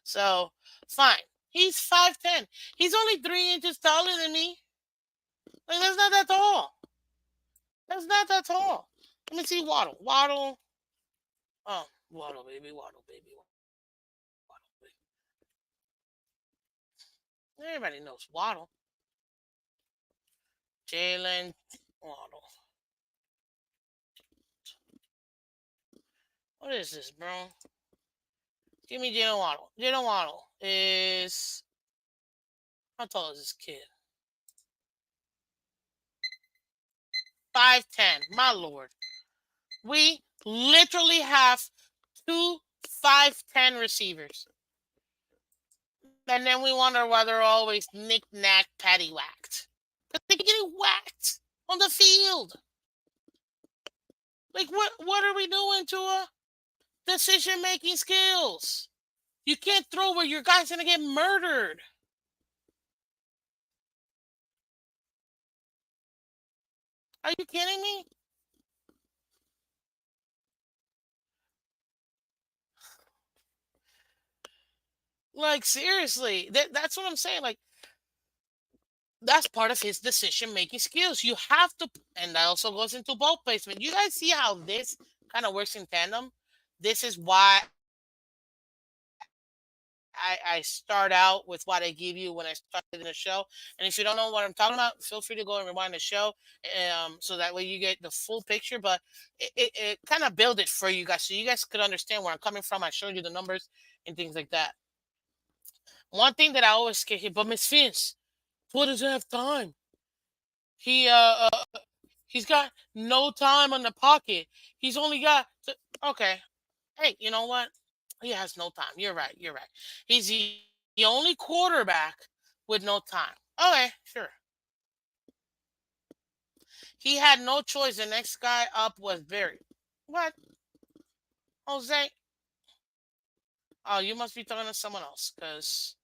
So, fine. He's 5'10". He's only 3 inches taller than me. Like, that's not that tall. That's not that tall. Let me see Waddle. Waddle. Oh, Waddle, baby. Waddle, baby. Waddle, baby. Everybody knows Waddle. Jalen Waddle. What is this, bro? Give me Jalen Waddle. Jalen Waddle is. How tall is this kid? 5'10". My lord. We literally have two 5'10" receivers. And then we wonder why they're always knick-knack, patty-whacked. Because they're getting whacked on the field. Like, what are we doing to a decision-making skills? You can't throw where your guy's going to get murdered. Are you kidding me? Like, seriously. That's what I'm saying. Like, that's part of his decision-making skills. You have to, and that also goes into ball placement. You guys see how this kind of works in tandem? This is why I start out with what I give you when I started in the show. And if you don't know what I'm talking about, feel free to go and rewind the show, so that way you get the full picture. But it kind of build it for you guys so you guys could understand where I'm coming from. I showed you the numbers and things like that. One thing that I always get here, but Miss Fins, what doesn't have time? He he's got no time on the pocket. He's only got okay. Hey, you know what? He has no time. You're right. You're right. He's the only quarterback with no time. Okay, sure. He had no choice. The next guy up was Barry. What? Jose? Oh, you must be talking to someone else because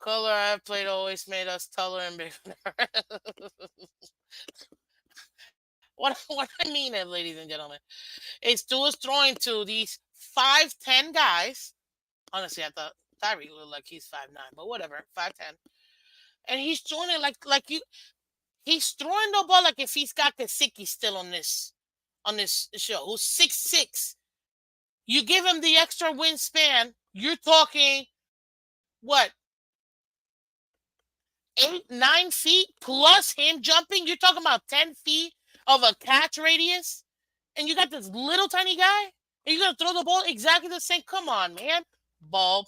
color I've played always made us taller and bigger. What I mean is, ladies and gentlemen, is Tua is throwing to these 5'10" guys. Honestly, I thought Tyreek looked like he's 5'9", but whatever, 5'10". And he's throwing it like you. He's throwing the ball like if he's got Kasicki still on this show, who's 6'6". You give him the extra wingspan, you're talking what, 8, 9 feet plus him jumping. You're talking about 10 feet of a catch radius, and you got this little tiny guy, and you're gonna throw the ball exactly the same. Come on, man, ball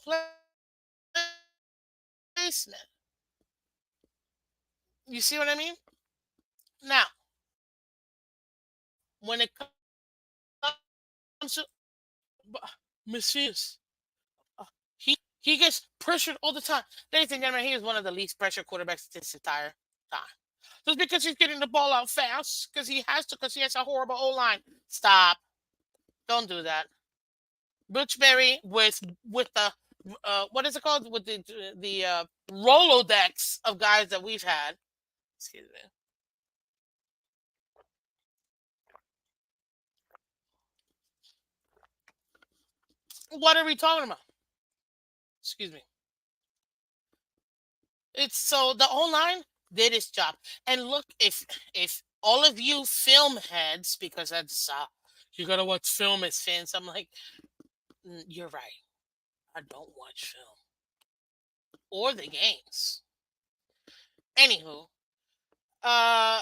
placement. You see what I mean? Now, when it comes to Messias, he gets pressured all the time. Ladies and gentlemen, he is one of the least pressure quarterbacks this entire time. Just because he's getting the ball out fast, because he has a horrible O line. Stop! Don't do that. Butchberry with the what is it called, with the Rolodex of guys that we've had. Excuse me. What are we talking about? Excuse me. It's so the online did its job. And look, if all of you film heads, because that's you gotta watch film as fans. I'm like, you're right. I don't watch film or the games. Anywho, uh,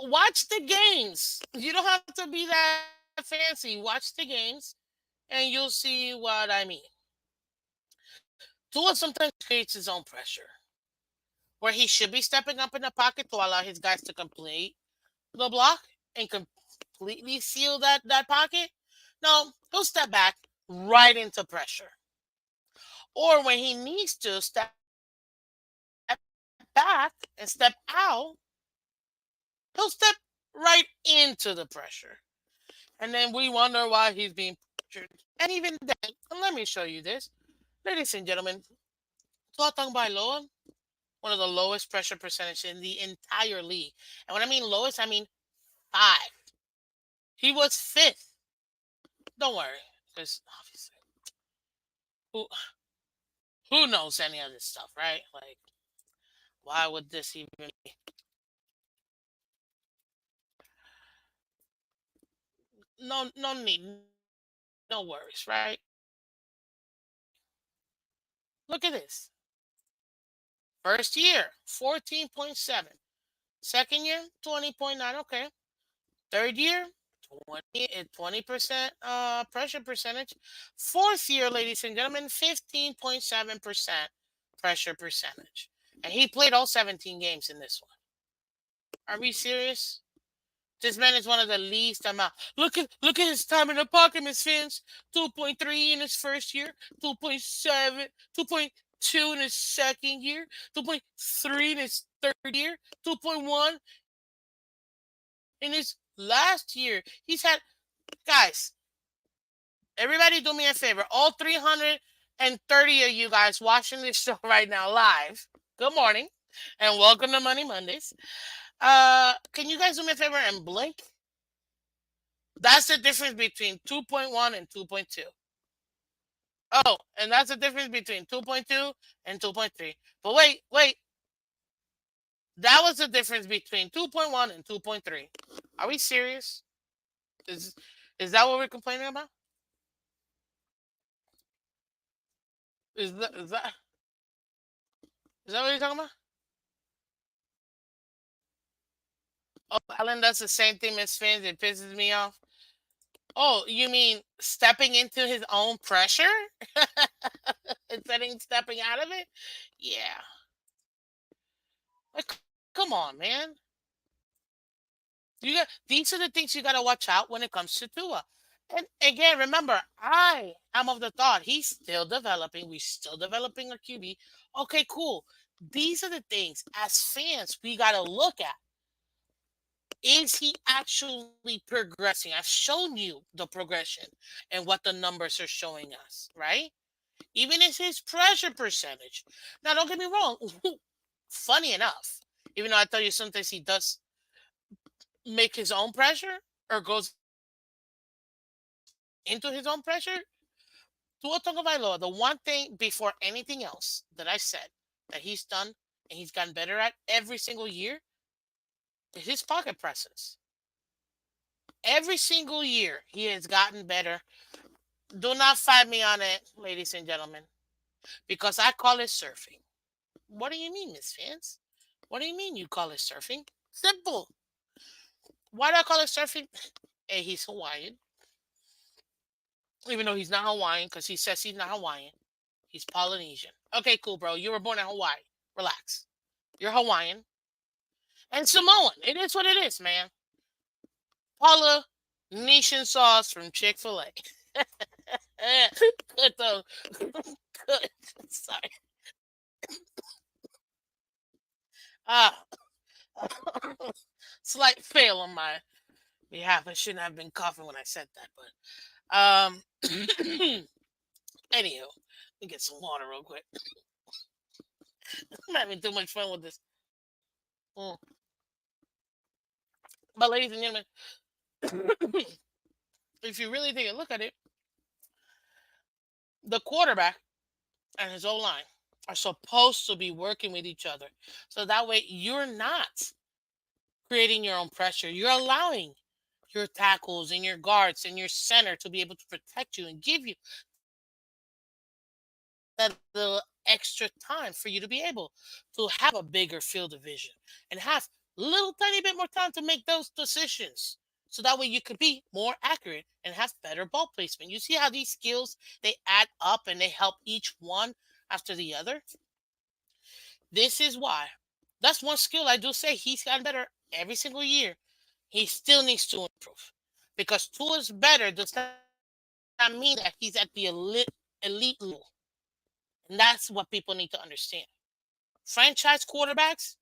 watch the games. You don't have to be that fancy. Watch the games, and you'll see what I mean. Tua sometimes creates his own pressure, where he should be stepping up in the pocket to allow his guys to complete the block and completely seal that pocket. No, he'll step back right into pressure. Or when he needs to step back and step out, he'll step right into the pressure. And then we wonder why he's being pressured. And even then, let me show you this. Ladies and gentlemen, Tuatang Bailoa, one of the lowest pressure percentage in the entire league. And when I mean lowest, I mean 5. He was 5th. Don't worry, because obviously, who who knows any of this stuff, right? Like, why would this even be? No need, no worries, right? Look at this. First year, 14.7. Second year, 20.9. Okay. Third year, 20% pressure percentage. Fourth year, ladies and gentlemen, 15.7% pressure percentage. And he played all 17 games in this one. Are we serious? This man is one of the least amount. Look at his time in the pocket, Miss Fins. 2.3 in his first year, 2.7, 2.2 in his second year, 2.3 in his third year, 2.1 in his last year. He's had guys, everybody do me a favor. All 330 of you guys watching this show right now live. Good morning and welcome to Money Mondays. Can you guys do me a favor and blink? That's the difference between 2.1 and 2.2. Oh, and that's the difference between 2.2 and 2.3. But wait. That was the difference between 2.1 and 2.3. Are we serious? Is is that what we're complaining about? Is that what you're talking about? Oh, Alan does the same thing as Phins. It pisses me off. Oh, you mean stepping into his own pressure instead of stepping out of it? Yeah. Like, come on, man. These are the things you gotta watch out when it comes to Tua. And again, remember, I am of the thought he's still developing. We're still developing a QB. Okay, cool. These are the things as fans we gotta look at. Is he actually progressing? I've shown you the progression and what the numbers are showing us, right? Even is his pressure percentage. Now, don't get me wrong. Funny enough, even though I tell you sometimes he does make his own pressure or goes into his own pressure, Tua Tagovailoa, the one thing before anything else that I said that he's done and he's gotten better at every single year is his pocket presence. Every single year he has gotten better. Do not fight me on it, ladies and gentlemen, because I call it surfing. What do you mean, Miss Fans? What do you mean you call it surfing? Simple. Why do I call it surfing? A, he's Hawaiian, even though he's not Hawaiian because he says he's not Hawaiian. He's Polynesian. Okay, cool, bro. You were born in Hawaii. Relax. You're Hawaiian and Samoan. It is what it is, man. Polynesian sauce from Chick-fil-A. Good though. Good. Sorry. Ah, slight fail on my behalf. I shouldn't have been coughing when I said that, but anywho, let me get some water real quick. I'm having too much fun with this. Mm. But ladies and gentlemen, if you really take a look at it, the quarterback and his O line are supposed to be working with each other. So that way you're not creating your own pressure. You're allowing your tackles and your guards and your center to be able to protect you and give you that little extra time for you to be able to have a bigger field of vision and have little tiny bit more time to make those decisions. So that way you could be more accurate and have better ball placement. You see how these skills they add up and they help each one after the other? This is why. That's one skill I do say he's gotten better every single year. He still needs to improve. Because two is better does not mean that he's at the elite level. And that's what people need to understand. Franchise quarterbacks,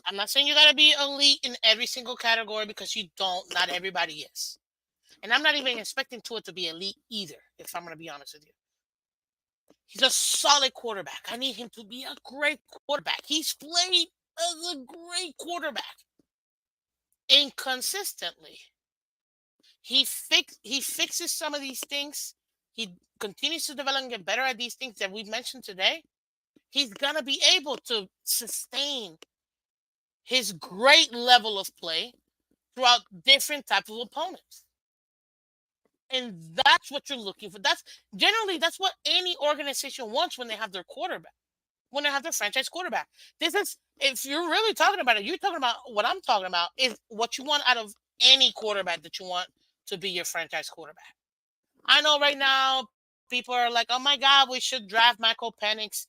I'm not saying you gotta be elite in every single category because you don't. Not everybody is. And I'm not even expecting Tua to be elite either, if I'm gonna be honest with you. He's a solid quarterback. I need him to be a great quarterback. He's played as a great quarterback. Inconsistently. He fixes some of these things. He continues to develop and get better at these things that we've mentioned today. He's gonna be able to sustain his great level of play throughout different type of opponents. And that's what you're looking for. That's what any organization wants when they have their quarterback, when they have their franchise quarterback. This is if you're really talking about it, you're talking about what I'm talking about is what you want out of any quarterback that you want to be your franchise quarterback. I know right now people are like, oh my God, we should draft Michael Penix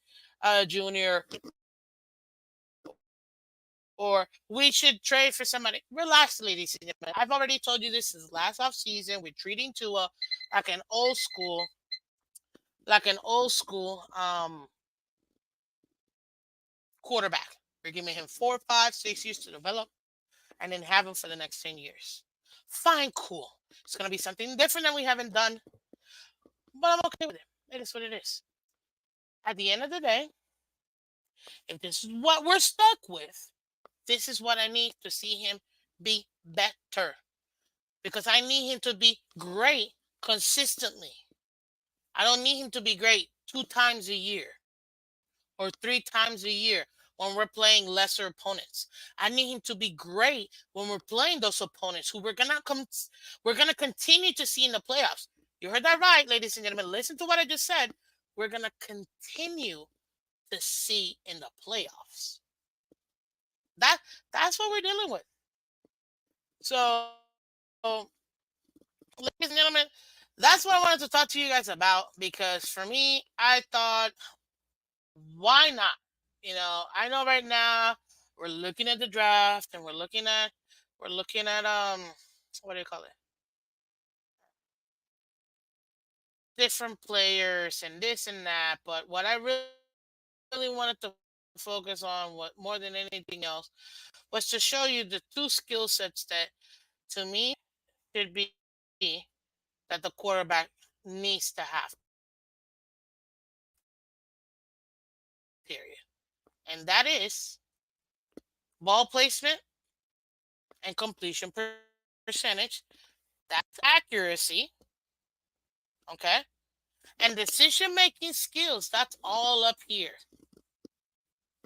Jr. or we should trade for somebody. Relax, ladies and gentlemen. I've already told you this is last off season. We're treating Tua like an old school, like an old school quarterback. We're giving him 4, 5, 6 years to develop and then have him for the next 10 years. Fine, cool. It's gonna be something different that we haven't done, but I'm okay with it. It is what it is. At the end of the day, if this is what we're stuck with, this is what I need to see him be better. Because I need him to be great consistently. I don't need him to be great 2 times a year or 3 times a year when we're playing lesser opponents. I need him to be great when we're playing those opponents who we're gonna continue to see in the playoffs. You heard that right, ladies and gentlemen. Listen to what I just said. we're going to continue to see in the playoffs. That that's what we're dealing with. So, ladies and gentlemen, that's what I wanted to talk to you guys about because for me, I thought, why not? I know right now we're looking at the draft and we're looking at what do you call it? Different players and this and that. But what I really wanted to focus on, what more than anything else, was to show you the two skill sets that, to me, should be that the quarterback needs to have. Period. And that is ball placement and completion percentage. That's accuracy. Okay. And decision making skills. That's all up here.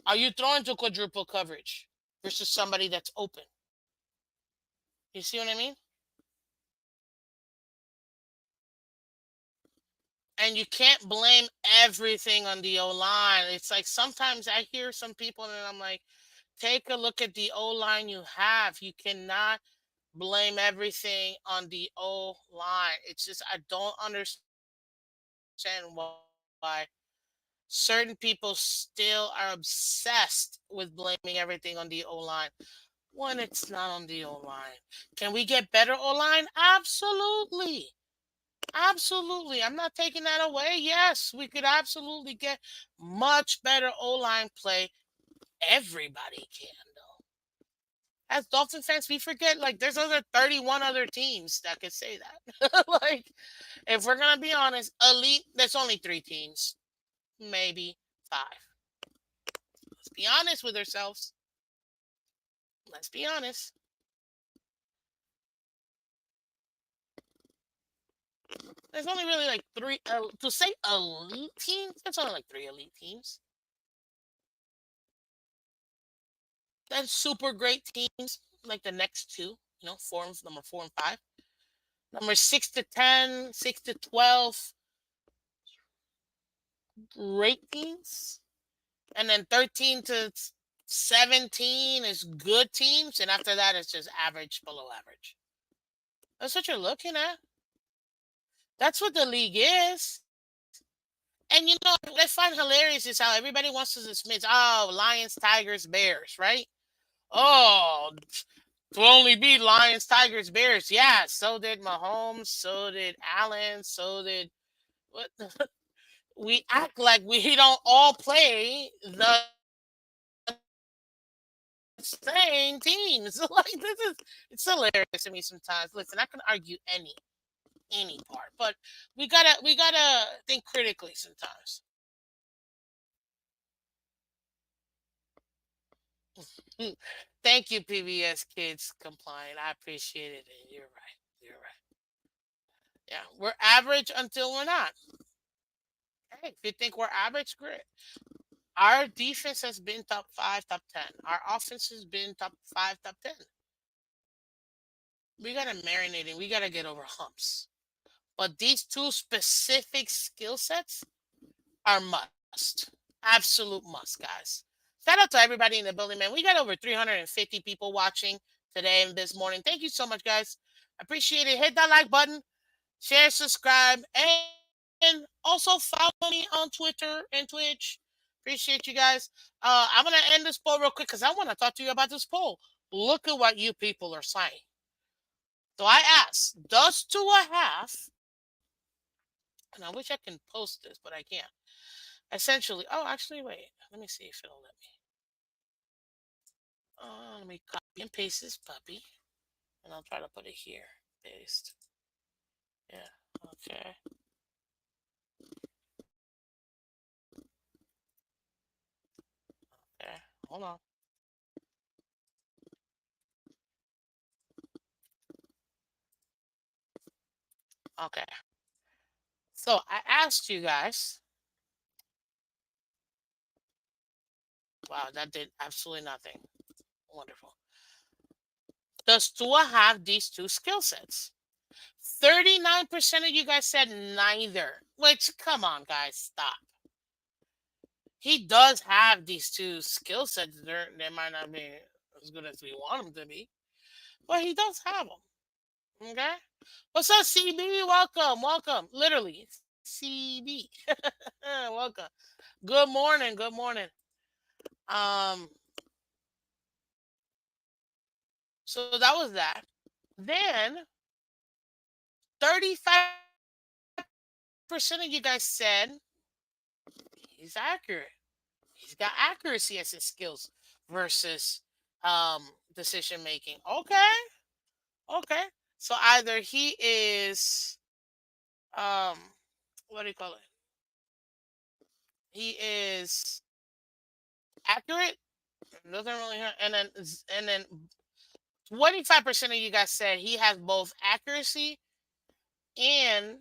Are you throwing to quadruple coverage versus somebody that's open? You see what I mean? And you can't blame everything on the O line. It's like sometimes I hear some people and I'm like, take a look at the O line you have. You cannot blame everything on the O line. It's just, I don't understand why certain people still are obsessed with blaming everything on the O line when it's not on the O line. Can we get better O line? Absolutely. Absolutely. I'm not taking that away. Yes, we could absolutely get much better O line play. Everybody can, though. As Dolphin fans, we forget like there's other 31 other teams that could say that. Like, if we're gonna be honest, elite, there's only 3 teams, maybe 5. Let's be honest with ourselves. Let's be honest. There's only really like 3 to say elite teams. There's only like 3 elite teams. Then super great teams like the next two. Number 4 and 5. Number 6 to 10, 6 to 12, great teams. And then 13 to 17 is good teams, and after that it's just average, below average. That's what you're looking at. That's what the league is. And what I find hilarious is how everybody wants to dismiss, oh, Lions, Tigers, Bears, right? Oh, to only beat Lions, Tigers, Bears. Yeah, so did Mahomes, so did Allen, so did what? We act like we don't all play the same teams. Like, it's hilarious to me sometimes. Listen, I can argue any part, but we gotta think critically sometimes. Thank you, PBS Kids Compliant. I appreciate it. And you're right. You're right. Yeah, we're average until we're not. Hey, if you think we're average, great. Our defense has been top 5, top 10. Our offense has been top 5, top 10. We gotta marinate and we gotta get over humps. But these two specific skill sets are must. Absolute must, guys. Shout out to everybody in the building, man. We got over 350 people watching today and this morning. Thank you so much, guys. Appreciate it. Hit that like button, share, subscribe, and also follow me on Twitter and Twitch. Appreciate you guys. I'm gonna end this poll real quick because I want to talk to you about this poll. Look at what you people are saying. So I asked, does 2.5, and I wish I can post this, but I can't. Essentially, oh, actually, wait. Let me see if it'll let me. Let me copy and paste this puppy, and I'll try to put it here. Paste. Yeah. Okay. Okay. Hold on. Okay. So I asked you guys. Wow, that did absolutely nothing. Wonderful. Does Tua have these two skill sets? 39% of you guys said neither. Which, come on, guys, stop. He does have these two skill sets. They might not be as good as we want them to be, but he does have them. Okay. What's up, CB? Welcome, welcome. Literally, CB. Welcome. Good morning. Good morning. Um. So that was that. Then 35% of you guys said he's accurate. He's got accuracy as his skills versus decision making. Okay. Okay. So either he is um what do you call it? He is accurate. Doesn't really hurt. And then 25% of you guys said he has both accuracy and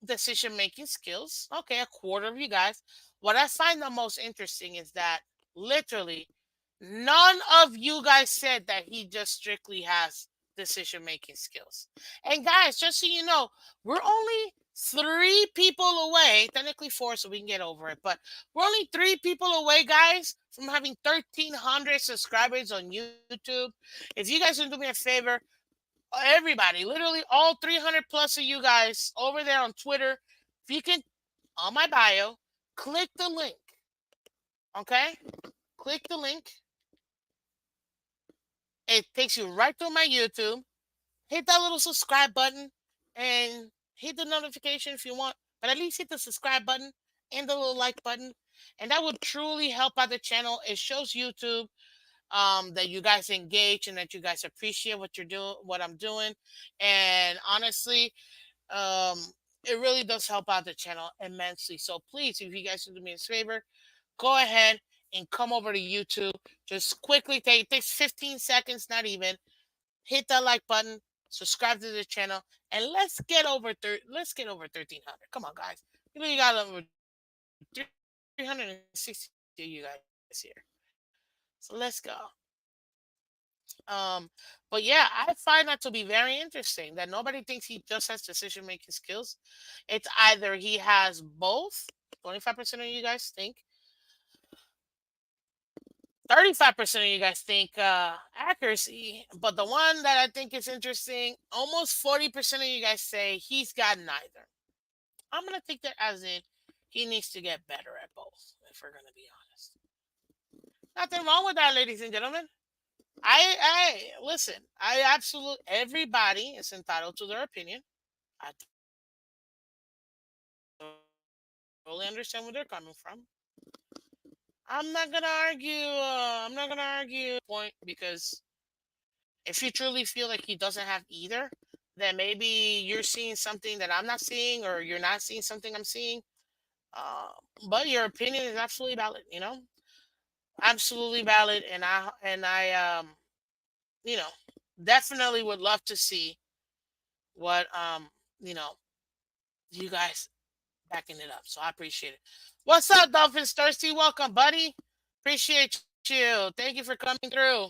decision making skills. Okay, a quarter of you guys. What I find the most interesting is that literally none of you guys said that he just strictly has decision making skills. And guys, just so you know, we're only three people away, technically four, so we can get over it, but we're only three people away, guys, from having 1,300 subscribers on YouTube. If you guys can do me a favor, everybody, literally all 300 plus of you guys over there on Twitter, if you can, on my bio, click the link. Okay? Click the link. It takes you right to my YouTube. Hit that little subscribe button and hit the notification if you want, but at least hit the subscribe button and the little like button. And that would truly help out the channel. It shows YouTube that you guys engage and that you guys appreciate what you're doing, what I'm doing. And honestly, um, it really does help out the channel immensely. So please, if you guys do me a favor, go ahead and come over to YouTube. Just quickly take it takes 15 seconds, not even. Hit that like button, subscribe to the channel, and let's get over 1,300. Come on, guys. You know you got over 360 of you guys here. So let's go. Um, but yeah, I find that to be very interesting that nobody thinks he just has decision making skills. It's either he has both. 25% of you guys think. 35% of you guys think accuracy. But the one that I think is interesting, almost 40% of you guys say he's got neither. I'm gonna take that as in he needs to get better at both, if we're gonna be honest. Nothing wrong with that, ladies and gentlemen. I listen. I absolutely everybody is entitled to their opinion. I totally understand where they're coming from. I'm not gonna argue. I'm not gonna argue point because if you truly feel like he doesn't have either, then maybe you're seeing something that I'm not seeing, or you're not seeing something I'm seeing. Uh, but your opinion is absolutely valid. Absolutely valid, and I you know, definitely would love to see what you know, you guys backing it up. So I appreciate it. What's up, Dolphins Thirsty? Welcome, buddy. Appreciate you. Thank you for coming through.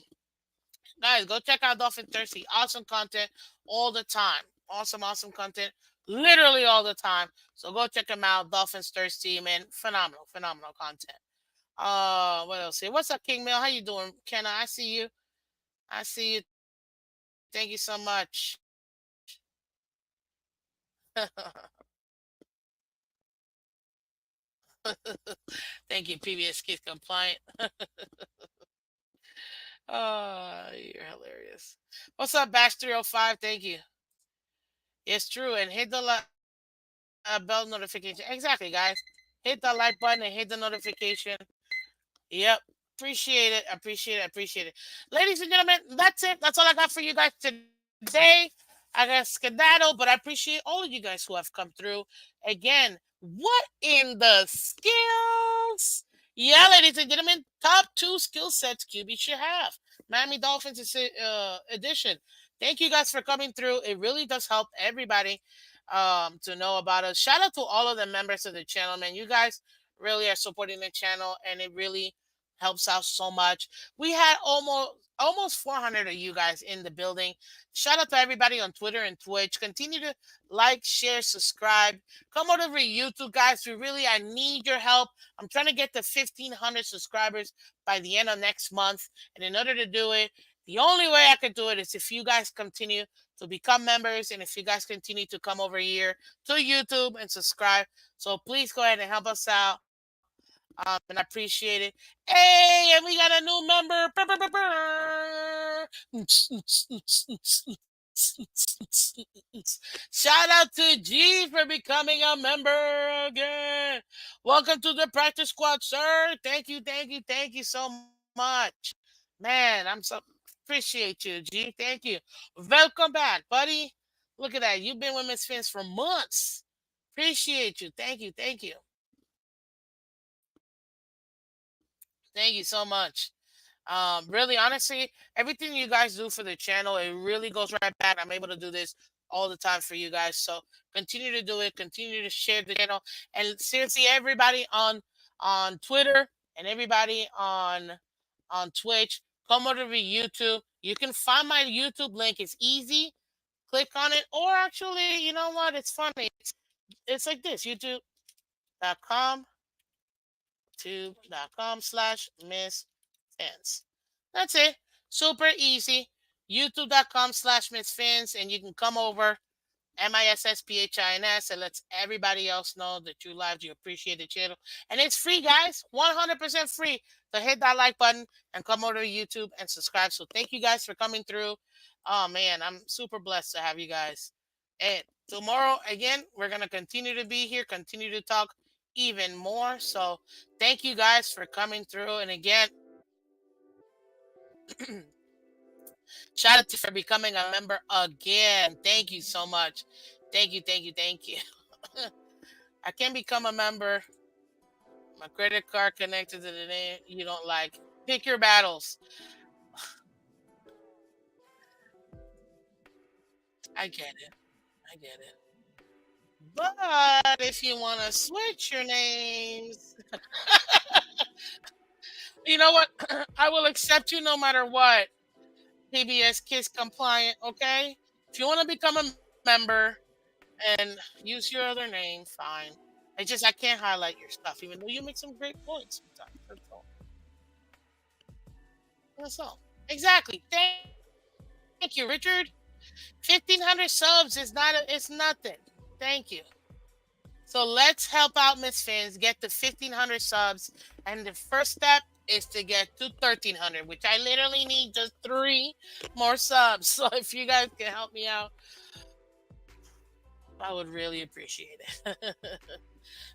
Guys, go check out Dolphin Thirsty. Awesome content all the time. Awesome, awesome content. Literally all the time. So go check them out. Dolphins Thirsty, man. Phenomenal, phenomenal content. What else here? What's up, King Mill? How you doing? Kenna, I see you. I see you. Thank you so much. Thank you, PBS Kids Compliant. You're hilarious. What's up, Bash 305? Thank you. It's true. And hit the bell notification. Exactly, guys. Hit the like button and hit the notification. Yep. Appreciate it. Appreciate it. Appreciate it. Ladies and gentlemen, that's it. That's all I got for you guys today. I got skedaddle, but I appreciate all of you guys who have come through. Again, what in the skills? Yeah, ladies and gentlemen, top two skill sets QB should have. Miami Dolphins edition. Thank you guys for coming through. It really does help everybody to know about us. Shout out to all of the members of the channel, man. You guys really are supporting the channel, and it really helps out so much. We had almost 400 of you guys in the building. Shout out to everybody on Twitter and Twitch. Continue to like, share, subscribe. Come on over to YouTube, guys. I need your help. I'm trying to get to 1,500 subscribers by the end of next month. And in order to do it, the only way I could do it is if you guys continue to become members and if you guys continue to come over here to YouTube and subscribe. So please go ahead and help us out. And I appreciate it. Hey, and we got a new member. Shout out to G for becoming a member again. Welcome to the practice squad, sir. Thank you so much. Man, I'm so appreciate you, G. Thank you. Welcome back, buddy. Look at that. You've been with Miss Fins for months. Appreciate you. Thank you. Thank you so much. Really, honestly, everything you guys do for the channel, it really goes right back. I'm able to do this all the time for you guys. So continue to do it. Continue to share the channel. And seriously, everybody on Twitter and everybody on Twitch, come over to YouTube. You can find my YouTube link. It's easy. Click on it. Or actually, you know what? It's funny. It's like this: youtube.com youtube.com/Miss Fins. That's it. Super easy. youtube.com/Miss Fins, and you can come over MISSPHINS and lets everybody else know that you loved, you appreciate the channel. And it's free, guys. 100% free. So hit that like button and come over to YouTube and subscribe. So thank you guys for coming through. Oh man, I'm super blessed to have you guys. And tomorrow again, we're gonna continue to be here, continue to talk even more. So thank you guys for coming through. And again, shout out to you for becoming a member again. Thank you so much. Thank you. I can become a member. My credit card connected to the name you don't like. Pick your battles. I get it. I get it. But if you want to switch your names, you know what? I will accept you no matter what. PBS Kiss compliant, okay? If you want to become a member and use your other name, fine. I can't highlight your stuff, even though you make some great points sometimes. That's all. That's all. Exactly. Thank you, Richard. 1,500 subs is it's nothing. Thank you. So let's help out Miss Fins get to 1,500 subs, and the first step is to get to 1,300, which I literally need just 3 more subs. So if you guys can help me out, I would really appreciate it.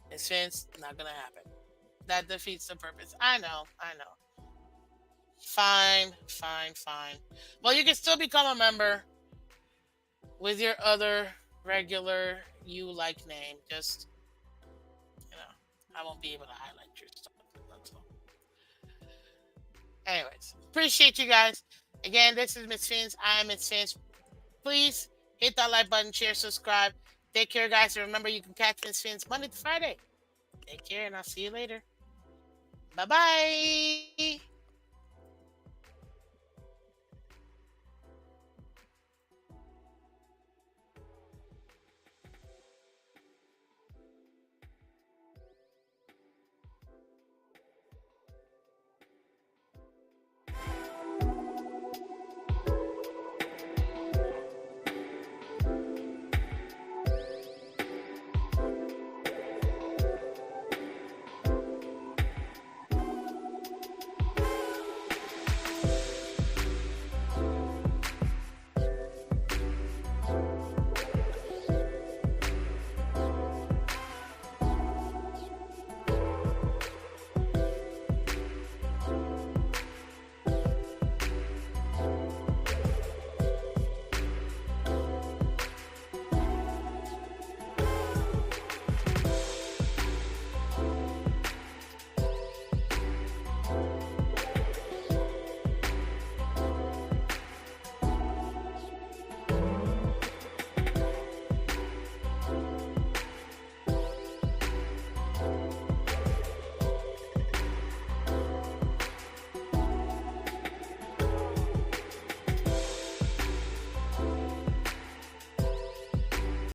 Miss Fins, not gonna happen. That defeats the purpose. I know. Fine. Well, you can still become a member with your other regular you like name. Just I won't be able to highlight your stuff. That's all. Anyways, appreciate you guys. Again, this is Miss Fins. I am Miss Fins. Please hit that like button, share, subscribe. Take care, guys. And remember, you can catch Miss Fins Monday to Friday. Take care, and I'll see you later. Bye bye.